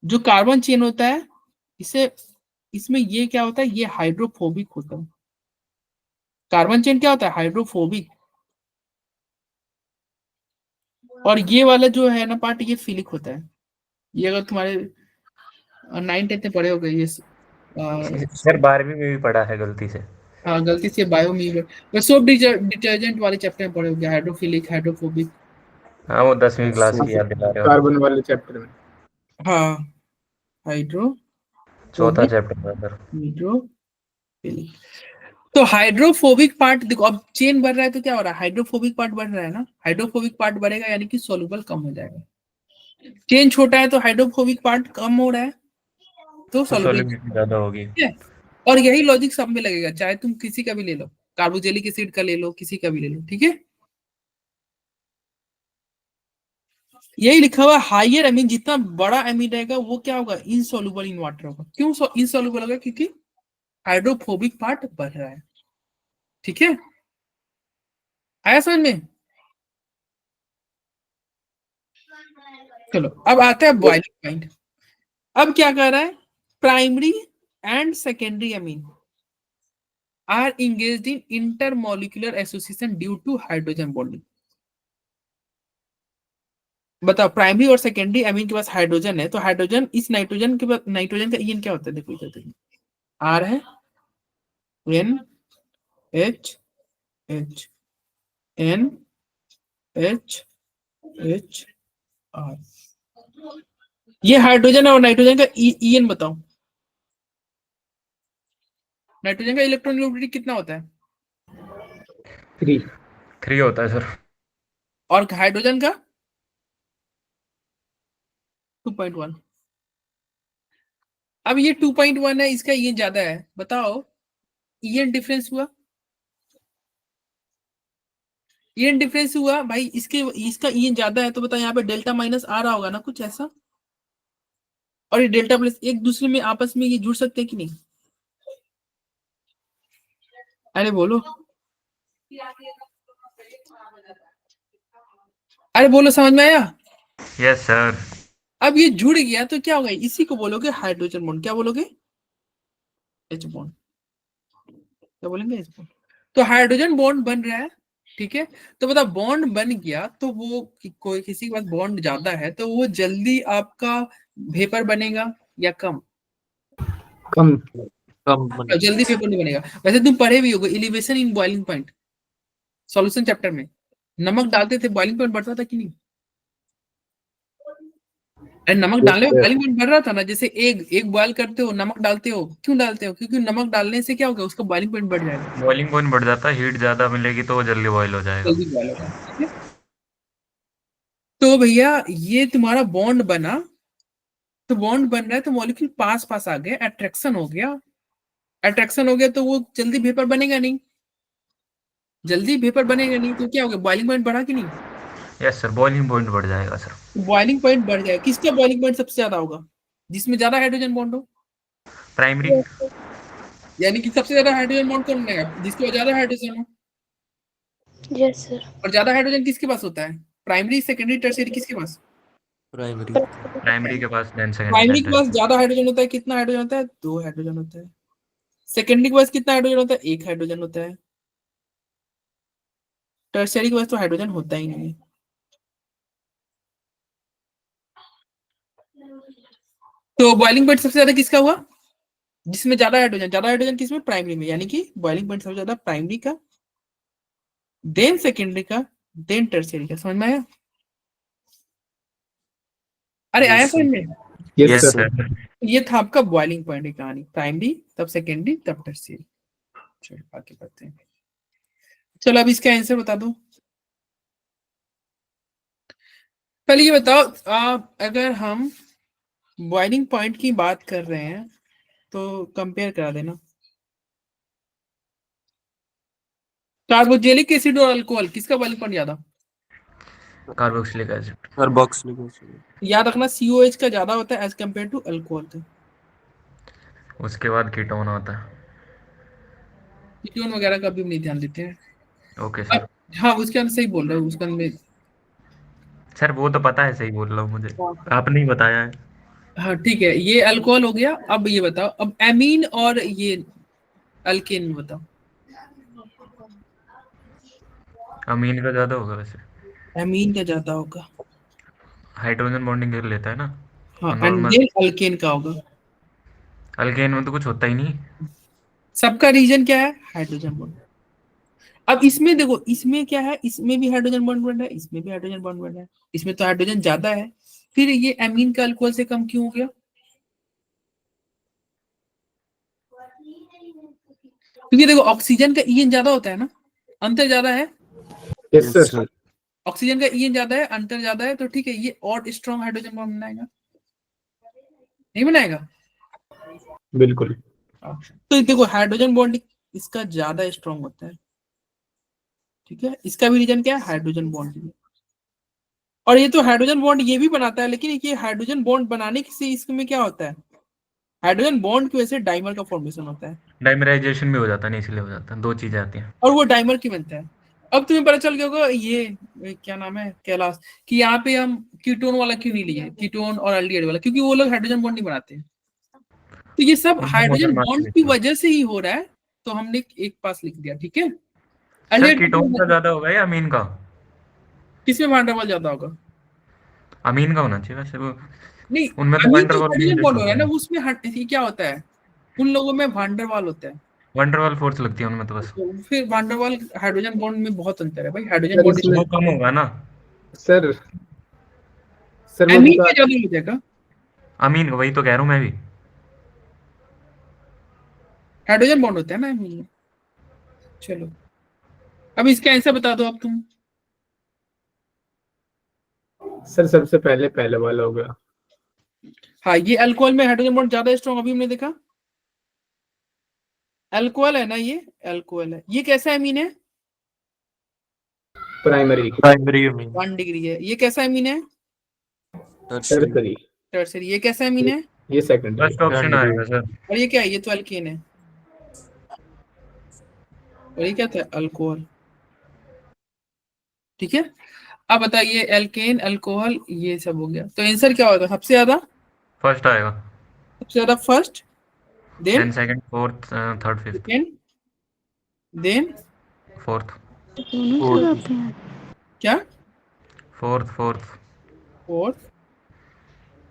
जो कार्बन चेन होता है इसे, इसमें ये क्या होता है? ये हाइड्रोफोबिक होता है। कार्बन चेन क्या होता है? हाइड्रोफोबिक। और ये वाला जो है ना पार्ट, ये फिलिक होता है। ये अगर तुम्हारे 9th-10th में पढ़े हो गए ये सर 12वीं में भी पढ़ा है गलती से। हाँ गलती से बायो में सोप डिटर्जेंट वाले चैप्टर में पढ़े हो गया, हाइड्रोफिलिक, हाइड्रोफोबिक। हाँ वो 10वीं क्लास की याद दिला रहे हो। कार्बन वाले चैप्टर में। हाँ, हाइड्रोफोबिक, चौथा चैप्टर था सर। हाइड्रोफिलिक। तो हाइड्रोफोबिक पार्ट देखो, अब चेन बढ़ रहा है तो क्या हो रहा है? हाइड्रोफोबिक पार्ट बढ़ रहा है ना। हाइड्रोफोबिक पार्ट बढ़ेगा यानी कि सोल्यूबल कम हो जाएगा। चेन छोटा है तो हाइड्रोफोबिक पार्ट कम हो रहा है तो तो सोल्यूबल। सॉल्युबिलिटी ज्यादा होगी। और यही लॉजिक सब में लगेगा, चाहे तुम किसी का भी ले लो, कार्बोजेलिक एसिड का ले लो, किसी का भी ले लो, ठीक है। यही लिखा हुआ हाइयर एमीन, जितना बड़ा एमीन रहेगा वो क्या होगा? इनसॉल्युबल इन वाटर होगा। क्यों इनसॉल्युबल होगा? क्योंकि हाइड्रोफोबिक पार्ट बढ़ रहा है, ठीक है। आया समझ में? चलो अब आता है बॉइलिंग पॉइंट। अब क्या कर रहा है? Primary and secondary amine are engaged in intermolecular association due to hydrogen bonding. बताओ, प्राइमरी और सेकेंडरी एमीन के पास हाइड्रोजन है तो हाइड्रोजन इस नाइट्रोजन के पास, नाइट्रोजन का ईएन क्या होता है? देखो इधर देखो, आर है, N H H, N H H R. ये हाइड्रोजन है और नाइट्रोजन का ईएन बताओ। नाइट्रोजन का इलेक्ट्रॉन कितना होता है? 3 होता है सर। और हाइड्रोजन का 2.1। अब ये 2.1 है, इसका ईएन ज्यादा है, बताओ ईएन डिफरेंस हुआ? ईएन डिफरेंस हुआ भाई, इसके इसका ईएन ज्यादा है तो बताओ यहाँ पे डेल्टा माइनस आ रहा होगा ना कुछ ऐसा। और ये डेल्टा प्लस एक दूसरे में आपस में ये जुड़ सकते हैं कि नहीं? अरे बोलो, अरे बोलो, समझ में आया? Yes sir. अब ये जुड़ गया तो क्या होगा, इसी को बोलोगे हाइड्रोजन बॉन्ड। क्या बोलोगे? H bond. क्या बोलेंगे? H bond. तो हाइड्रोजन बॉन्ड बन रहा है, ठीक है। तो बता, बॉन्ड बन गया तो वो कोई किसी के पास बॉन्ड ज्यादा है तो वो जल्दी आपका वेपर बनेगा या कम? कम। कम बन जल्दी वेपर नहीं बनेगा। वैसे तुम पढ़े भी होगे elevation in boiling point, solution chapter में। नमक डालते थे, बॉइलिंग पॉइंट बढ़ता था कि नहीं? अरे नमक डालने में बॉइलिंग पॉइंट बढ़ रहा था ना। जैसे एग बॉयल करते हो, नमक डालते हो, क्यों डालते हो? क्योंकि नमक डालने से क्या होगा, उसका बॉइलिंग पॉइंट बढ़ जाएगा, बॉइलिंग पॉइंट बढ़ जाता है, हीट ज्यादा मिलेगी तो वो जल्दी बॉयल हो जाएगा। जल्दी बॉयल होगा, ठीक है। तो भैया ये तुम्हारा बॉन्ड बना, तो बॉन्ड बन रहा है तो मॉलिक्यूल पास पास आ गए, अट्रैक्शन हो गया। अट्रैक्शन हो गया तो वो जल्दी वेपर बनेगा नहीं, जल्दी वेपर बनेगा नहीं तो क्या हो गया, बॉइलिंग पॉइंट बढ़ा कि नहीं? यस सर, बॉइलिंग पॉइंट बढ़ जाएगा सर। बॉइलिंग पॉइंट बढ़ जाएगा। किसका बॉइलिंग पॉइंट सबसे ज्यादा होगा? जिसमें ज्यादा हाइड्रोजन बॉन्ड हो। प्राइमरी। यानी कि सबसे ज्यादा हाइड्रोजन बॉन्ड कौन बनेगा? जिसके पास ज्यादा हाइड्रोजन हो। Yes sir. और ज्यादा हाइड्रोजन किसके पास होता है? प्राइमरी, सेकेंडरी, टर्शियरी, किसके पास? प्राइमरी। प्राइमरी के पास, देन प्राइमरी के पास सेकेंडरी। ज्यादा हाइड्रोजन होता है। कितना हाइड्रोजन होता है? 2 हाइड्रोजन होता है। सेकेंडरी के पास कितना हाइड्रोजन होता है? 1 हाइड्रोजन होता है। टर्शियरी के पास तो हाइड्रोजन होता ही नहीं है। तो बॉइलिंग पॉइंट सबसे ज्यादा किसका हुआ? जिसमें ज्यादा हाइड्रोजन। ज्यादा हाइड्रोजन किसमें? प्राइमरी में। यानी कि बॉइलिंग पॉइंट सबसे ज्यादा प्राइमरी का, देन सेकेंडरी का, देन टर्शियरी का। समझ में आया? अरे आया Yes, समझ sir. में? Yes yes sir. सर। ये था आपका बॉइलिंग पॉइंट की कहानी। प्राइमरी, तब सेकेंडरी, तब टर्शियरी। चलो आगे बढ़ते हैं। चलो अब इसका आंसर बता दो। पहले ये बताओ, अगर हम बॉइलिंग पॉइंट की बात कर रहे हैं तो कंपेयर करा देना। कार्बोक्सिलिक एसिड और अल्कोहल, किसका बॉइलिंग पॉइंट ज्यादा? Carboxylic acid. Carboxylic acid. याद रखना COH का ज्यादा होता है एज कम्पेयर टू अल्कोहल का। उसके बाद कीटोन आता है। कीटोन वगैरह का भी हम नहीं ध्यान देते हैं। Okay sir. अब हाँ, उसके अंदर सही बोल रहा हूँ, उसके अंदर। सर वो तो पता है, सही बोल रहा हूँ, मुझे आपने ही बताया है। हाँ ठीक है, ये अल्कोहल हो गया। अब ये बताओ, अब एमीन और ये अल्केन में बताओ। अमीन का ज्यादा होगा वैसे। एमीन का ज्यादा होगा। हाइड्रोजन बॉन्डिंग कर लेता है ना। हाँ, और एंड नॉर्मल देन अल्केन का होगा। अल्केन में तो कुछ होता ही नहीं। सबका रीजन क्या है? Hydrogen bond. अब इसमें देखो, इसमें क्या है, इसमें भी हाइड्रोजन बॉन्ड बन रहा है, इसमें भी हाइड्रोजन बॉन्ड बन रहा है। इसमें तो हाइड्रोजन ज्यादा है, फिर ये एमीन का अल्कोहल से कम क्यों हो गया? क्योंकि देखो ऑक्सीजन का ईएन ज्यादा होता है ना, अंतर ज्यादा है। Yes Yes, sir. sir. Oxygen का ईएन ज्यादा है, अंतर ज्यादा है, तो ठीक है, ये और स्ट्रॉन्ग हाइड्रोजन बॉन्ड बनाएगा, नहीं बनाएगा? बिल्कुल। तो देखो हाइड्रोजन बॉन्ड इसका ज्यादा स्ट्रॉन्ग होता है, ठीक है। इसका भी रीजन क्या है? Hydrogen bond. और ये तो हाइड्रोजन बॉन्ड ये भी बनाता है, लेकिन ये हाइड्रोजन बॉन्ड बनाने से इसमें क्या होता है, हाइड्रोजन बॉन्ड की वजह से डाइमर का फॉर्मेशन होता है, डाइमराइजेशन भी हो जाता है ना, इसलिए हो जाता है। दो चीजें आती हैं। और वो डाइमर की बनता है। अब तुम्हें पता चल गया होगा ये क्या नाम है, कैलाश, कि यहाँ पे हम कीटोन वाला क्यों नहीं लिए, कीटोन और एल्डिहाइड वाला, क्योंकि वो लोग हाइड्रोजन बॉन्ड नहीं बनाते हैं। तो ये सब उनका हाइड्रोजन मोनोमर बॉन्ड की वजह से ही हो रहा है। तो हमने एक पास लिख दिया, ठीक है। सर एल्डिहाइड कीटोन का ज्यादा होगा या अमीन का? किसमें वान डेर वाल ज्यादा होगा? अमीन का होना चाहिए वैसे। वो नहीं, उनमें तो अमीन तो वंडरवॉल हाइड्रोजन जनरेट बॉन्ड हो रहा होता है ना, है। उसमें ये क्या होता है, उन लोगों में वान डेर वाल होता है। वंडरवॉल फोर्स लगती है उनमें तो बस। तो फिर वान डेर वाल हाइड्रोजन बॉन्ड में बहुत अंतर है भाई। हाइड्रोजन सर बॉन्ड इसमें वो कम होगा ना। सर सर वो एमीन उनका का ज्यादा हो जाएगा। अमीन का, वही तो कह रहा हूँ मैं भी। हाइड्रोजन बॉन्ड होता है ना एमीन में। चलो अब इसका आंसर बता दो अब तुम। सर सबसे पहले पहले वाला होगा। हाँ, ये अल्कोहल में हाइड्रोजन बॉन्ड ज्यादा स्ट्रॉन्ग, अभी हमने देखा। अल्कोहल है ना, ये अल्कोहल है। ये कैसा एमीन है? प्राइमरी। Primary amine. 1 डिग्री है। ये कैसा एमीन है? Tertiary. टर्सरी। टर्सरी। ये कैसा एमीन है? ये सेकेंडरी। फर्स्ट ऑप्शन आएगा सर। और ये क्या है? ये तो अल्केन है। और ये क्या था, अल्कोहल। ठीक है, अब बताइए एल्केन, अल्कोहल, ये सब हो गया, तो आंसर क्या होगा सबसे ज्यादा? फर्स्ट आएगा, सबसे ज्यादा first, then then second, fourth, third, fifth, second, then fourth, दोनों Fourth. से होते हैं। क्या, फोर्थ, फोर्थ, फोर्थ,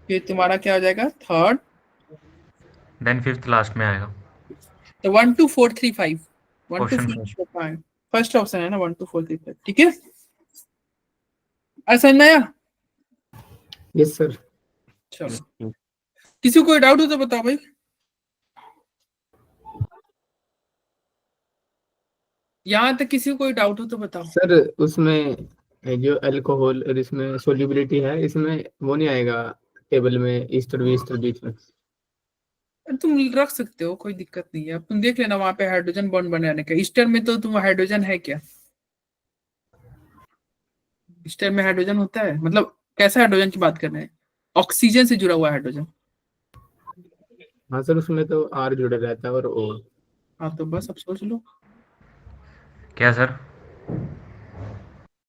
फिर तुम्हारा क्या हो जाएगा, थर्ड, देन फिफ्थ लास्ट में आएगा। तो 1 2 4 3 5, 1 2 ऑप्शन 4 फर्स्ट। 5, फर्स्ट ऑप्शन है ना, 1 2 4 3 5। ठीक है, ऐसा नया। Yes sir. चलो, किसी को कोई डाउट हो तो बताओ भाई। यहाँ तक किसी को कोई डाउट हो तो बताओ। सर उसमें जो अल्कोहल और इसमें सोल्यूबिलिटी है, इसमें वो नहीं आएगा टेबल में, ईस्टर वीस्टर बीच में? तुम रख सकते हो, कोई दिक्कत नहीं है। अब तुम देख लेना वहां पे हाइड्रोजन बॉन्ड बनाने का। ईस्टर में तो तुम हाइड्रोजन है क्या? ईस्टर में हाइड्रोजन होता है? मतलब कैसा हाइड्रोजन की बात कर रहे हैं? ऑक्सीजन से जुड़ा हुआ हाइड्रोजन। हाँ सर, उसमें तो आर जुड़ा रहता है और ओ। हाँ तो बस अब सोच लो। क्या सर?